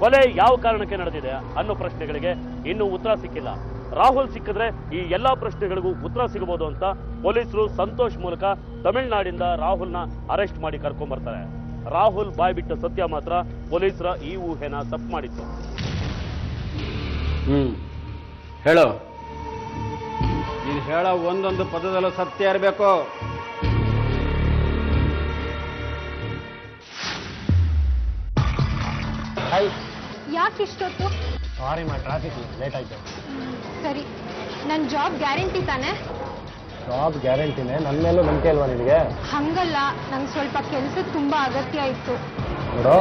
ಕೊಲೆ ಯಾವ ಕಾರಣಕ್ಕೆ ನಡೆದಿದೆ ಅನ್ನೋ ಪ್ರಶ್ನೆಗಳಿಗೆ ಇನ್ನೂ ಉತ್ತರ ಸಿಕ್ಕಿಲ್ಲ. ರಾಹುಲ್ ಸಿಕ್ಕಿದ್ರೆ ಈ ಎಲ್ಲಾ ಪ್ರಶ್ನೆಗಳಿಗೂ ಉತ್ತರ ಸಿಗಬಹುದು ಅಂತ ಪೊಲೀಸರು ಸಂತೋಷ್ ಮೂಲಕ ತಮಿಳುನಾಡಿಂದ ರಾಹುಲ್ನ ಅರೆಸ್ಟ್ ಮಾಡಿ ಕರ್ಕೊಂಡ್ ಬರ್ತಾರೆ. ರಾಹುಲ್ ಬಾಯ್ಬಿಟ್ಟ ಸತ್ಯ ಮಾತ್ರ ಪೊಲೀಸರ ಈ ಊಹೆನ ತಪ್ಪು ಮಾಡಿತ್ತು. ಹೇಳೋ. ನೀನು ಹೇಳೋ ಒಂದೊಂದು ಪದದಲ್ಲೂ ಸತ್ಯ ಇರಬೇಕು. ಯಾಕೆ ಇಷ್ಟೊತ್ತು? ಸಾರಿ ಮಾ, ಟ್ರಾಫಿಕ್ ಲೇಟ್ ಆಯ್ತು. ಸರಿ, ನನ್ನ ಜಾಬ್ ಗ್ಯಾರಂಟಿ ತಾನೆ? ಜಾಬ್ ಗ್ಯಾರಂಟಿನೇ. ನನ್ನ ಮೇಲೂ ನಂಬಿಕೆ ಅಲ್ವಾ ನಿನಗೆ? ಹಂಗಲ್ಲ, ನಂಗೆ ಸ್ವಲ್ಪ ಕೆಲಸ ತುಂಬಾ ಅಗತ್ಯ ಇತ್ತು. ನೋಡು,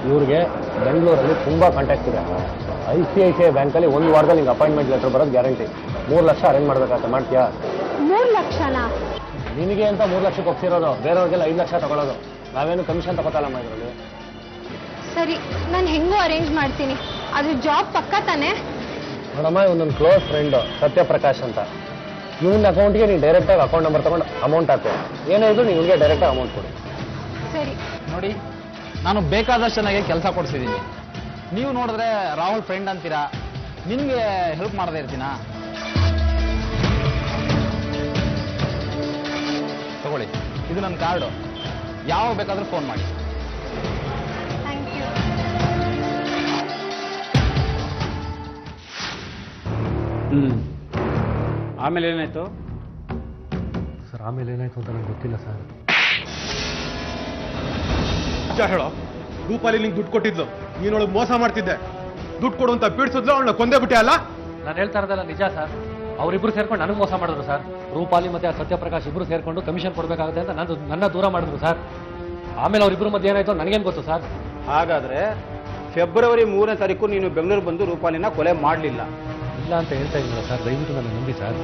ಇವ್ರಿಗೆ ಬೆಂಗಳೂರಲ್ಲಿ ತುಂಬಾ ಕಾಂಟ್ಯಾಕ್ಟ್ ಇದೆ. ICICI ಬ್ಯಾಂಕಲ್ಲಿ 1 ವಾರದಲ್ಲಿ ನಿಂಗೆ ಅಪಾಯಿಂಟ್ಮೆಂಟ್ ಲೆಟರ್ ಬರೋದು ಗ್ಯಾರಂಟಿ. 3 ಲಕ್ಷ ಅರೇಂಜ್ ಮಾಡ್ಬೇಕಾಗತ್ತೆ. ಮಾಡ್ತೀಯಾ? 3 ಲಕ್ಷನಾ? ನಿನಗೆ ಅಂತ 3 ಲಕ್ಷಕ್ಕೆ ಒಪ್ಸಿರೋದು, ಬೇರೆಯವ್ರಿಗೆಲ್ಲ 5 ಲಕ್ಷ ತಗೊಳ್ಳೋದು. ನಾವೇನು ಕಮಿಷನ್ ತಗೋತಲ್ಲಮ್ಮ ಇದರಲ್ಲಿ. ಸರಿ, ನಾನು ಹೆಂಗೂ ಅರೇಂಜ್ ಮಾಡ್ತೀನಿ. ಅದು ಜಾಬ್ ಪಕ್ಕ ತಾನೆ? ನೋಡಮ್ಮ, ಇವನೊಂದು ಕ್ಲೋಸ್ ಫ್ರೆಂಡ್ ಸತ್ಯಪ್ರಕಾಶ್ ಅಂತ. ಇವನ ಅಕೌಂಟ್ಗೆ ನೀನು ಡೈರೆಕ್ಟಾಗಿ ಅಕೌಂಟ್ ನಂಬರ್ ತಗೊಂಡು ಅಮೌಂಟ್ ಹಾಕು. ಏನೇ ಇದ್ರು ನೀವು ಇವನಿಗೆ ಡೈರೆಕ್ಟಾಗಿ ಅಮೌಂಟ್ ಕೊಡಿ. ಸರಿ. ನೋಡಿ, ನಾನು ಬೇಕಾದಷ್ಟು ಚೆನ್ನಾಗಿ ಕೆಲಸ ಕೊಡಿಸಿದ್ದೀನಿ. ನೀವು ನೋಡಿದ್ರೆ ರಾಹುಲ್ ಫ್ರೆಂಡ್ ಅಂತೀರಾ, ನಿಮಗೆ ಹೆಲ್ಪ್ ಮಾಡದೇ ಇರ್ತೀನಾ? ತಗೊಳ್ಳಿ, ಇದು ನನ್ನ ಕಾರ್ಡು. ಯಾವಾಗ ಬೇಕಾದರೂ ಫೋನ್ ಮಾಡಿ. Thank you. ಆಮೇಲೆ ಏನಾಯ್ತು ಸರ್? ಆಮೇಲೆ ಏನಾಯ್ತು ಅಂತ ನಂಗೆ ಗೊತ್ತಿಲ್ಲ ಸರ್. ಹೇಳೋ. ರೂಪಾಲಿ ನಿಂಗೆ ದುಡ್ಡು ಕೊಟ್ಟಿದ್ಲು, ನೀನೊಳಗೆ ಮೋಸ ಮಾಡ್ತಿದ್ದೆ. ದುಡ್ಡು ಕೊಡು ಅಂತ ಪೀಡಿಸಿದ್ಲು, ಅವಳನ್ನ ಕೊಂದೇ ಬಿಟ್ಟೆ ಅಲ್ಲ? ನಾನು ಹೇಳ್ತಾ ಇರೋದಲ್ಲ ನಿಜ ಸರ್. ಅವರಿಬ್ರು ಸೇರ್ಕೊಂಡು ನನಗೆ ಮೋಸ ಮಾಡಿದ್ರು ಸರ್. ರೂಪಾಲಿ ಮತ್ತೆ ಆ ಸತ್ಯಪ್ರಕಾಶ್ ಇಬ್ರು ಸೇರ್ಕೊಂಡು ಕಮಿಷನ್ ಕೊಡಬೇಕಾಗುತ್ತೆ ಅಂತ ನನ್ನ ದೂರ ಮಾಡಿದ್ರು ಸರ್. ಆಮೇಲೆ ಅವರಿಬ್ರು ಮಧ್ಯೆ ಏನಾಯ್ತು ನನಗೇನು ಗೊತ್ತು ಸರ್. ಹಾಗಾದ್ರೆ ಫೆಬ್ರವರಿ 3ನೇ ತಾರೀಕು ನೀನು ಬೆಂಗಳೂರು ಬಂದು ರೂಪಾಲಿನ ಕೊಲೆ ಮಾಡಲಿಲ್ಲ? ಇಲ್ಲ ಅಂತ ಹೇಳ್ತಾ ಇದ್ದೀರಾ ಸರ್, ದಯವಿಟ್ಟು ನನ್ನ ನಂಬಿ ಸರ್.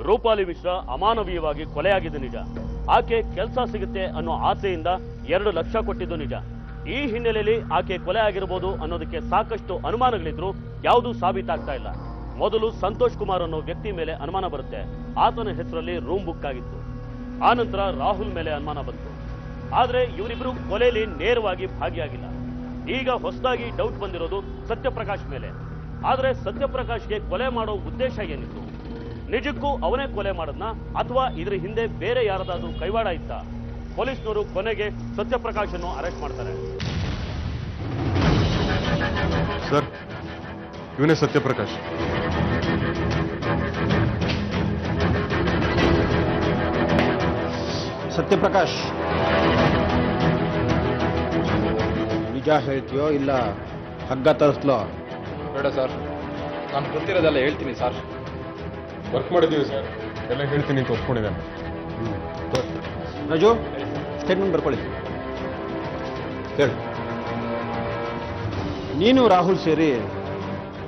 ರೂಪಾಲಿ ಮಿಶ್ರಾ ಅಮಾನವೀಯವಾಗಿ ಕೊಲೆಯಾಗಿದ್ದು ನಿಜ. ಆಕೆ ಕೆಲಸ ಸಿಗುತ್ತೆ ಅನ್ನೋ ಆಸೆಯಿಂದ 2 ಲಕ್ಷ ಕೊಟ್ಟಿದ್ದು ನಿಜ. ಈ ಹಿನ್ನೆಲೆಯಲ್ಲಿ ಆಕೆ ಕೊಲೆ ಆಗಿರಬಹುದು ಅನ್ನೋದಕ್ಕೆ ಸಾಕಷ್ಟು ಅನುಮಾನಗಳಿದ್ರು ಯಾವುದೂ ಸಾಬೀತಾಗ್ತಾ ಇಲ್ಲ. ಮೊದಲು ಸಂತೋಷ್ ಕುಮಾರ್ ಅನ್ನೋ ವ್ಯಕ್ತಿ ಮೇಲೆ ಅನುಮಾನ ಬರುತ್ತೆ. ಆತನ ಹೆಸರಲ್ಲಿ ರೂಮ್ ಬುಕ್ ಆಗಿತ್ತು. ಆನಂತರ ರಾಹುಲ್ ಮೇಲೆ ಅನುಮಾನ ಬಂತು. ಆದ್ರೆ ಇವರಿಬ್ರು ಕೊಲೆಯಲ್ಲಿ ನೇರವಾಗಿ ಭಾಗಿಯಾಗಿಲ್ಲ. ಈಗ ಹೊಸದಾಗಿ ಡೌಟ್ ಬಂದಿರೋದು ಸತ್ಯಪ್ರಕಾಶ್ ಮೇಲೆ. ಆದ್ರೆ ಸತ್ಯಪ್ರಕಾಶ್ಗೆ ಕೊಲೆ ಮಾಡೋ ಉದ್ದೇಶ ಏನಿತ್ತು? ನಿಜಕ್ಕೂ ಅವನೇ ಕೊಲೆ ಮಾಡದ್ನ ಅಥವಾ ಇದ್ರ ಹಿಂದೆ ಬೇರೆ ಯಾರದಾದ್ರೂ ಕೈವಾಡ ಇತ್ತ? ಪೊಲೀಸ್ನವರು ಕೊನೆಗೆ ಸತ್ಯಪ್ರಕಾಶ್ ಅನ್ನು ಅರೆಸ್ಟ್ ಮಾಡ್ತಾರೆ. ಸರ್, ಇವನೇ ಸತ್ಯಪ್ರಕಾಶ್. ಸತ್ಯಪ್ರಕಾಶ್, ನಿಜ ಹೇಳ್ತೀಯೋ ಇಲ್ಲ ಹಗ್ಗ ತರಿಸ್ಲೋ? ಬೇಡ ಸರ್, ನಾನು ಗೊತ್ತಿರೋದೆಲ್ಲ ಹೇಳ್ತೀನಿ ಸರ್. ವರ್ಕ್ ಮಾಡಿದ್ದೀವಿ ಸರ್, ಎಲ್ಲ ಹೇಳ್ತೀನಿ ಅಂತ ಒಪ್ಕೊಂಡಿದ್ದಾನೆ. ರಾಜು, ಸ್ಟೇಟ್ಮೆಂಟ್ ಬರ್ಕೊಳ್ಳಿ. ಹೇಳು. ನೀನು ರಾಹುಲ್ ಸೇರಿ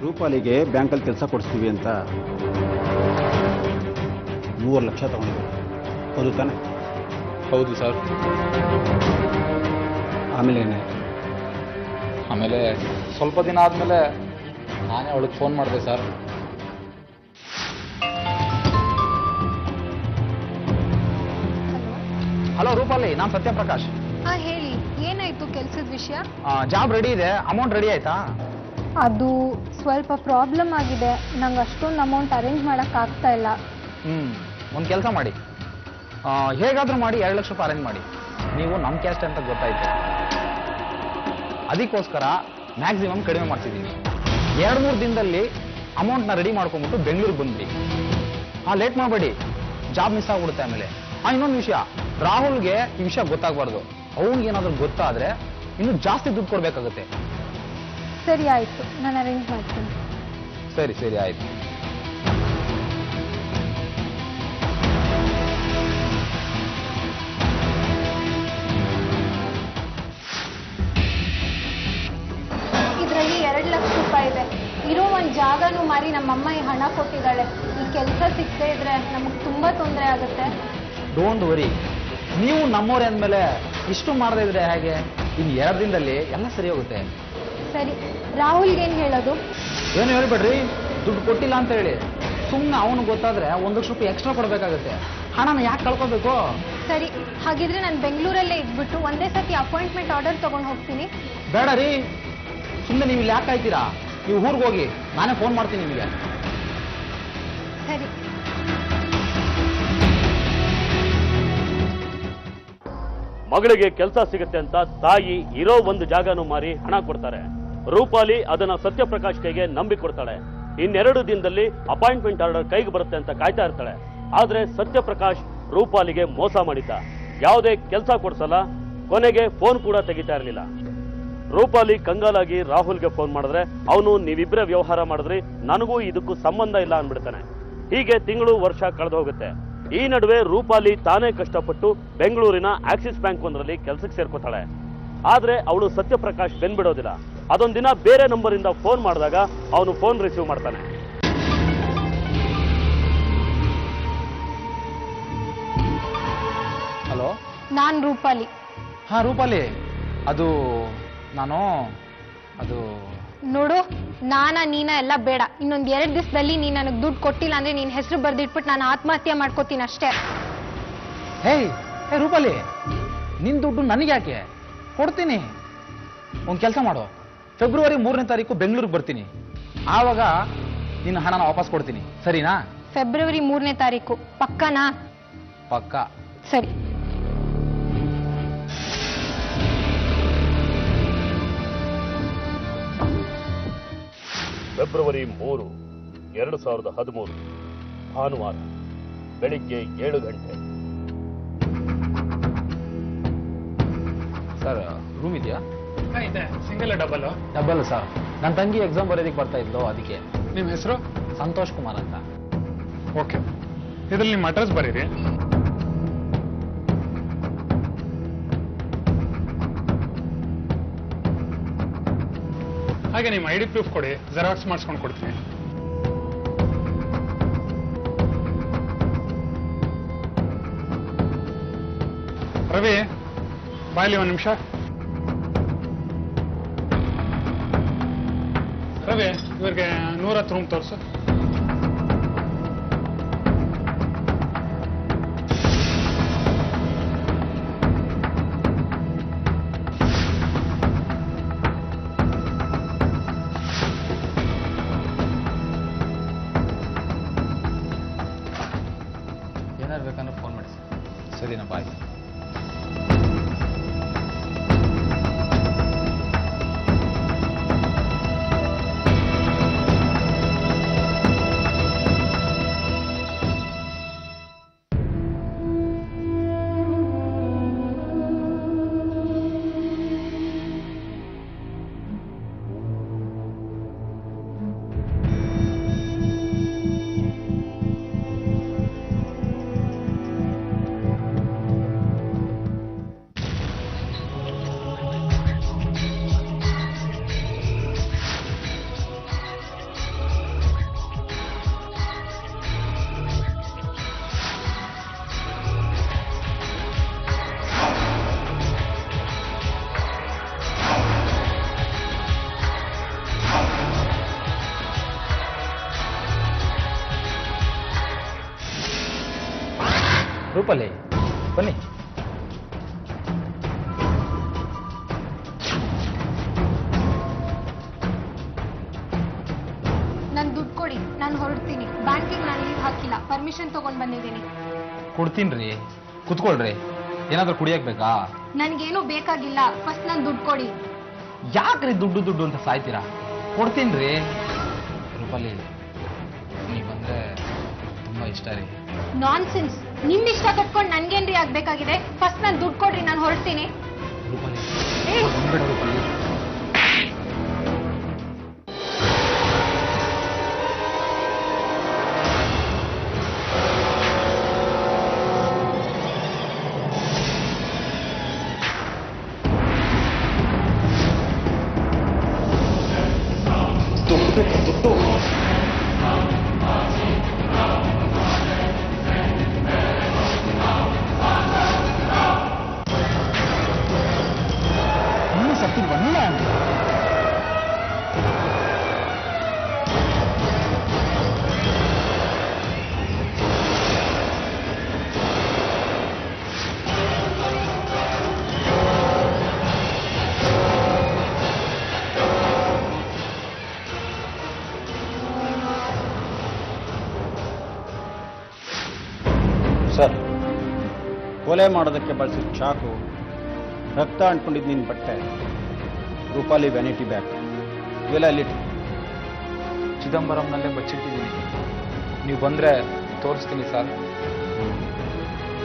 ರೂಪಾಲಿಗೆ ಬ್ಯಾಂಕಲ್ಲಿ ಕೆಲಸ ಕೊಡಿಸ್ತೀವಿ ಅಂತ 3 ಲಕ್ಷ ತಗೊಂಡಿದ್ದೆ, ಹೌದು ತಾನೆ? ಹೌದು ಸರ್. ಆಮೇಲೆ ಏನಾಯ್ತು? ಆಮೇಲೆ ಸ್ವಲ್ಪ ದಿನ ಆದಮೇಲೆ ನಾನೇ ಅವಳಿಗೆ ಫೋನ್ ಮಾಡಿದೆ ಸರ್. ಹಲೋ ರೂಪಾಲಿ, ನಾನು ಸತ್ಯಪ್ರಕಾಶ್. ಹೇಳಿ, ಏನಾಯ್ತು ಕೆಲ್ಸದ ವಿಷಯ? ಜಾಬ್ ರೆಡಿ ಇದೆ, ಅಮೌಂಟ್ ರೆಡಿ ಆಯ್ತಾ? ಅದು ಸ್ವಲ್ಪ ಪ್ರಾಬ್ಲಮ್ ಆಗಿದೆ, ನಂಗೆ ಅಷ್ಟೊಂದು ಅಮೌಂಟ್ ಅರೇಂಜ್ ಮಾಡೋಕ್ಕಾಗ್ತಾ ಇಲ್ಲ. ಒಂದು ಕೆಲಸ ಮಾಡಿ, ಹೇಗಾದರೂ ಮಾಡಿ 2 ಲಕ್ಷ ರೂಪಾಯಿ ಅರೇಂಜ್ ಮಾಡಿ. ನೀವು ನಮ್ಮ ಕ್ಯಾಸ್ಟ್ ಅಂತ ಗೊತ್ತಾಯ್ತು, ಅದಕ್ಕೋಸ್ಕರ ಮ್ಯಾಕ್ಸಿಮಮ್ ಕಡಿಮೆ ಮಾಡ್ತಿದ್ದೀನಿ. 2-3 ದಿನದಲ್ಲಿ ಅಮೌಂಟ್ನ ರೆಡಿ ಮಾಡ್ಕೊಂಬಿಟ್ಟು ಬೆಂಗಳೂರಿಗೆ ಬಂದ್ಬಿಡಿ. ಲೇಟ್ ಮಾಡಬೇಡಿ, ಜಾಬ್ ಮಿಸ್ ಆಗ್ಬಿಡುತ್ತೆ ಆಮೇಲೆ. ಇನ್ನೊಂದು ವಿಷಯ, ರಾಹುಲ್ಗೆ ಈ ವಿಷಯ ಗೊತ್ತಾಗಬಾರ್ದು. ಅವ್ನಿಗೇನಾದ್ರೂ ಗೊತ್ತಾದರೆ ಇನ್ನೂ ಜಾಸ್ತಿ ದುಡ್ಡು ಕೊಡಬೇಕಾಗುತ್ತೆ. ಸರಿ ಆಯಿತು, ನಾನು ಅರೇಂಜ್ ಮಾಡ್ತೀನಿ. ಸರಿ ಸರಿ ಆಯಿತು. ಇದರಲ್ಲಿ 2 ಲಕ್ಷ ರೂಪಾಯಿ ಇದೆ. ಇರೋ ಒಂದು ಜಾಗನೂ ಮಾರಿ ನಮ್ಮಮ್ಮ ಈ ಹಣ ಕೊಟ್ಟಿದ್ದಾಳೆ. ಈ ಕೆಲಸ ಸಿಗದೆ ಇದ್ರೆ ನಮಗೆ ತುಂಬ ತೊಂದರೆ ಆಗುತ್ತೆ. ಡೋಂಟ್ ವರಿ, ನೀವು ನಮ್ಮವ್ರೆ ಅಂದಮೇಲೆ ಇಷ್ಟು ಮಾಡದೇ ಇದ್ರೆ ಹೇಗೆ? ಇನ್ನು 2 ದಿನದಲ್ಲಿ ಎಲ್ಲ ಸರಿ ಹೋಗುತ್ತೆ. ಸರಿ, ರಾಹುಲ್ಗೇನು ಹೇಳೋದು? ಏನು ಹೇಳ್ಬೇಡ್ರಿ, ದುಡ್ಡು ಕೊಟ್ಟಿಲ್ಲ ಅಂತ ಹೇಳಿ. ಸುಮ್ಮನೆ ಅವನು ಗೊತ್ತಾದ್ರೆ 1 ಲಕ್ಷ ರೂಪಾಯಿ ಎಕ್ಸ್ಟ್ರಾ ಕೊಡಬೇಕಾಗುತ್ತೆ. ಹಣನ ಯಾಕೆ ಕಳ್ಕೋಬೇಕು? ಸರಿ, ಹಾಗಿದ್ರೆ ನಾನು ಬೆಂಗಳೂರಲ್ಲೇ ಇದ್ಬಿಟ್ಟು ಒಂದೇ ಸತಿ ಅಪಾಯಿಂಟ್ಮೆಂಟ್ ಆರ್ಡರ್ ತಗೊಂಡು ಹೋಗ್ತೀನಿ. ಬೇಡ ರೀ, ಸುಮ್ಮನೆ ನೀವು ಇಲ್ಲಿ ಯಾಕೆ ಆಯ್ತೀರಾ? ನೀವು ಊರಿಗೆ ಹೋಗಿ, ನಾನೇ ಫೋನ್ ಮಾಡ್ತೀನಿ ನಿಮಗೆ. ಸರಿ. ಮಗಳಿಗೆ ಕೆಲಸ ಸಿಗುತ್ತೆ ಅಂತ ತಾಯಿ ಇರೋ ಒಂದು ಜಾಗನೂ ಮಾರಿ ಹಣ ಕೊಡ್ತಾರೆ. ರೂಪಾಲಿ ಅದನ್ನ ಸತ್ಯಪ್ರಕಾಶ್ ಕೈಗೆ ನಂಬಿ ಕೊಡ್ತಾಳೆ. 2 ದಿನದಲ್ಲಿ ಅಪಾಯಿಂಟ್ಮೆಂಟ್ ಆರ್ಡರ್ ಕೈಗೆ ಬರುತ್ತೆ ಅಂತ ಕಾಯ್ತಾ ಇರ್ತಾಳೆ. ಆದ್ರೆ ಸತ್ಯಪ್ರಕಾಶ್ ರೂಪಾಲಿಗೆ ಮೋಸ ಮಾಡಿದ್ದ. ಯಾವುದೇ ಕೆಲಸ ಕೊಡ್ಸಲ್ಲ, ಕೊನೆಗೆ ಫೋನ್ ಕೂಡ ತೆಗಿತಾ ಇರಲಿಲ್ಲ. ರೂಪಾಲಿ ಕಂಗಾಲಾಗಿ ರಾಹುಲ್ಗೆ ಫೋನ್ ಮಾಡಿದ್ರೆ ಅವನು ನೀವಿಬ್ಬರೇ ವ್ಯವಹಾರ ಮಾಡಿದ್ರಿ, ನನಗೂ ಇದಕ್ಕೂ ಸಂಬಂಧ ಇಲ್ಲ ಅಂದ್ಬಿಡ್ತಾನೆ. ಹೀಗೆ ತಿಂಗಳು ವರ್ಷ ಕಳೆದು ಹೋಗುತ್ತೆ. ಈ ನಡುವೆ ರೂಪಾಲಿ ತಾನೇ ಕಷ್ಟಪಟ್ಟು ಬೆಂಗಳೂರಿನ ಆಕ್ಸಿಸ್ ಬ್ಯಾಂಕ್ ಒಂದರಲ್ಲಿ ಕೆಲಸಕ್ಕೆ ಸೇರ್ಕೋತಾಳೆ. ಆದ್ರೆ ಅವಳು ಸತ್ಯಪ್ರಕಾಶ್ ಬೆನ್ಬಿಡೋದಿಲ್ಲ. ಅದೊಂದು ದಿನ ಬೇರೆ ನಂಬರಿಂದ ಫೋನ್ ಮಾಡಿದಾಗ ಅವನು ಫೋನ್ ರಿಸೀವ್ ಮಾಡ್ತಾನೆ. ಹಲೋ, ನಾನು ರೂಪಾಲಿ. ರೂಪಾಲಿ, ಅದು ನೋಡು, ನೀನ ಎಲ್ಲ ಬೇಡ. ಇನ್ನೊಂದು 2 ದಿವಸದಲ್ಲಿ ನೀನು ನನಗೆ ದುಡ್ಡು ಕೊಟ್ಟಿಲ್ಲ ಅಂದ್ರೆ ನಿನ್ನ ಹೆಸರು ಬರ್ದಿಟ್ಬಿಟ್ಟು ನಾನು ಆತ್ಮಹತ್ಯೆ ಮಾಡ್ಕೋತೀನಿ ಅಷ್ಟೇ. ಹೇ ರೂಪಾಲಿ, ನಿನ್ ದುಡ್ಡು ನನಗೆ ಯಾಕೆ? ಕೊಡ್ತೀನಿ. ಒಂದು ಕೆಲಸ ಮಾಡು, ಫೆಬ್ರವರಿ 3ನೇ ತಾರೀಕು ಬೆಂಗಳೂರಿಗೆ ಬರ್ತೀನಿ. ಆವಾಗ ನಿನ್ನ ಹಣನ ವಾಪಸ್ ಕೊಡ್ತೀನಿ, ಸರಿನಾ? ಫೆಬ್ರವರಿ 3ನೇ ತಾರೀಕು ಪಕ್ಕನಾ? ಪಕ್ಕ. ಸರಿ. ಫೆಬ್ರವರಿ 3, 2013 ಭಾನುವಾರ ಬೆಳಿಗ್ಗೆ 7 ಗಂಟೆ. ಸರ್, ರೂಮ್ ಇದೆಯಾ? ಇದೆ. Single double? Double sir. ನನ್ನ ತಂಗಿ ಎಕ್ಸಾಮ್ ಬರೆಯೋದಕ್ಕೆ ಬರ್ತಾ ಇದ್ಲು, ಅದಕ್ಕೆ. ನಿಮ್ಮ ಹೆಸರು? ಸಂತೋಷ್ ಕುಮಾರ್ ಅಂತ. ಓಕೆ, ಇದರಲ್ಲಿ ನಿಮ್ಮ ಅಡ್ರೆಸ್ ಬರೀರಿ. ಹಾಗೆ ನಿಮ್ಮ ID ಪ್ರೂಫ್ ಕೊಡಿ, ಜೆರಾಕ್ಸ್ ಮಾಡಿಸ್ಕೊಂಡು ಕೊಡ್ತೀನಿ. ರವಿ, ಬಾಯ್ಲಿ 1 ನಿಮಿಷ. ರವಿ, ಇವ್ರಿಗೆ 110 ರೂಮ್ ತೋರಿಸು. ಏನಾದ್ರು ಬೇಕಂದ್ರೆ ಫೋನ್ ಮಾಡಿ. ಸರಿನಾ, ಬಾಯ್. ರೂಪಾಲಿ, ಬನ್ನಿ. ನನ್ ದುಡ್ಡು ಕೊಡಿ, ನಾನು ಹೊರಡ್ತೀನಿ. ಬ್ಯಾಂಕಿಗೆ ನಾನು ಲೀವ್ ಹಾಕಿಲ್ಲ, ಪರ್ಮಿಷನ್ ತಗೊಂಡ್ ಬಂದಿದ್ದೀನಿ. ಕೊಡ್ತೀನಿ. ಕುತ್ಕೊಳ್ರಿ. ಏನಾದ್ರೂ ಕುಡಿಯಕ್ ಬೇಕಾ? ನನ್ಗೇನು ಬೇಕಾಗಿಲ್ಲ, ಫಸ್ಟ್ ನನ್ ದುಡ್ಡು ಕೊಡಿ. ಯಾಕ್ರಿ ದುಡ್ಡು ಅಂತ ಸಾಯ್ತೀರಾ? ಕೊಡ್ತೀನಿ. ರೂಪಾಲಿ, ನೀವ್ ಬಂದ್ರೆ ತುಂಬಾ ಇಷ್ಟ ರೀ. ನಾನ್ಸೆನ್ಸ್. ನಿಮ್ ಇಷ್ಟ ಕಟ್ಕೊಂಡು ನನ್ಗೇನ್ರಿ ಆಗ್ಬೇಕಾಗಿದೆ? ಫಸ್ಟ್ ನನ್ ದುಡ್ಡು ಕೊಡ್ರಿ, ನಾನು ಹೊರಡ್ತೀನಿ. ರೂಪಾಲಿ, ಏ, ಬಂದ್ಬೇಡ ರೂಪಾಲಿ. ಸರ್, ಕೊಲೆ ಮಾಡೋದಕ್ಕೆ ಬಳಸಿದ ಚಾಕು, ರಕ್ತ ಅಂಟ್ಕೊಂಡಿದ್ದು ನಿನ್ನ ಬಟ್ಟೆ, ರೂಪಾಲಿ ವ್ಯಾನಿಟಿ ಬ್ಯಾಗ್ ಇವೆಲ್ಲ ಎಲ್ಲಿಟ್ಟು? ಚಿದಂಬರಂನಲ್ಲೇ ಬಚ್ಚಿಟ್ಟಿದ್ದೀನಿ. ನೀವು ಬಂದ್ರೆ ತೋರಿಸ್ತೀನಿ ಸರ್.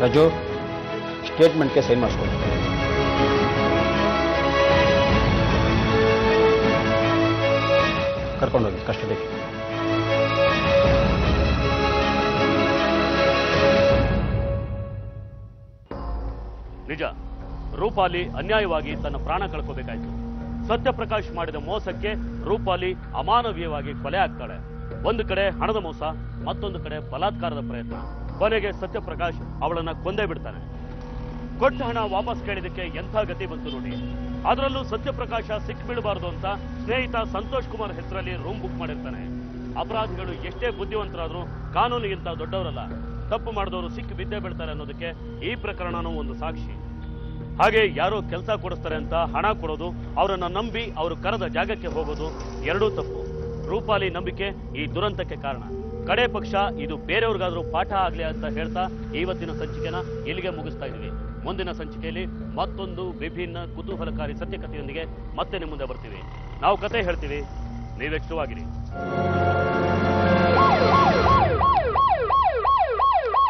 ರಜು, ಸ್ಟೇಟ್ಮೆಂಟ್ಗೆ ಸೈನ್ ಮಾಡಿಸ್ಕೊಳ್ಳಿ. ಕರ್ಕೊಂಡೋಗಿ ಕಸ್ಟಡಿಗೆ. ನಿಜ, ರೂಪಾಲಿ ಅನ್ಯಾಯವಾಗಿ ತನ್ನ ಪ್ರಾಣ ಕಳ್ಕೋಬೇಕಾಯ್ತು. ಸತ್ಯಪ್ರಕಾಶ್ ಮಾಡಿದ ಮೋಸಕ್ಕೆ ರೂಪಾಲಿ ಅಮಾನವೀಯವಾಗಿ ಕೊಲೆ ಆಗ್ತಾಳೆ. ಒಂದು ಕಡೆ ಹಣದ ಮೋಸ, ಮತ್ತೊಂದು ಕಡೆ ಬಲಾತ್ಕಾರದ ಪ್ರಯತ್ನ. ಕೊನೆಗೆ ಸತ್ಯಪ್ರಕಾಶ್ ಅವಳನ್ನ ಕೊಂದೇ ಬಿಡ್ತಾನೆ. ಕೊಟ್ಟ ಹಣ ವಾಪಸ್ ಕೇಳಿದಕ್ಕೆ ಎಂಥ ಗತಿ ಬಂತು ನೋಡಿ. ಅದರಲ್ಲೂ ಸತ್ಯಪ್ರಕಾಶ ಸಿಕ್ಕಿಬೀಳಬಾರದು ಅಂತ ಸ್ನೇಹಿತ ಸಂತೋಷ್ ಕುಮಾರ್ ಹೆಸರಲ್ಲಿ ರೂಮ್ ಬುಕ್ ಮಾಡಿರ್ತಾನೆ. ಅಪರಾಧಿಗಳು ಎಷ್ಟೇ ಬುದ್ಧಿವಂತರಾದ್ರೂ ಕಾನೂನಿಗಿಂತ ದೊಡ್ಡವರಲ್ಲ. ತಪ್ಪು ಮಾಡಿದವರು ಸಿಕ್ಕಿ ಬಿದ್ದೇ ಬೀಳ್ತಾರೆ ಅನ್ನೋದಕ್ಕೆ ಈ ಪ್ರಕರಣನೂ ಒಂದು ಸಾಕ್ಷಿ. ಹಾಗೆ ಯಾರೋ ಕೆಲಸ ಕೊಡಿಸ್ತಾರೆ ಅಂತ ಹಣ ಕೊಡೋದು, ಅವರನ್ನ ನಂಬಿ ಅವರು ಕರೆದ ಜಾಗಕ್ಕೆ ಹೋಗೋದು ಎರಡೂ ತಪ್ಪು. ರೂಪಾಲಿ ನಂಬಿಕೆ ಈ ದುರಂತಕ್ಕೆ ಕಾರಣ. ಕಡೆ ಪಕ್ಷ ಇದು ಬೇರೆಯವ್ರಿಗಾದ್ರೂ ಪಾಠ ಆಗ್ಲಿ ಅಂತ ಹೇಳ್ತಾ ಇವತ್ತಿನ ಸಂಚಿಕೆನ ಇಲ್ಲಿಗೆ ಮುಗಿಸ್ತಾ ಇದೀವಿ. ಮುಂದಿನ ಸಂಚಿಕೆಯಲ್ಲಿ ಮತ್ತೊಂದು ವಿಭಿನ್ನ ಕುತೂಹಲಕಾರಿ ಸತ್ಯಕಥೆಯೊಂದಿಗೆ ಮತ್ತೆ ನಿಮ್ಮ ಮುಂದೆ ಬರ್ತೀವಿ. ನಾವು ಕತೆ ಹೇಳ್ತೀವಿ, ನೀವೆಷ್ಟುವಾಗಿರಿ.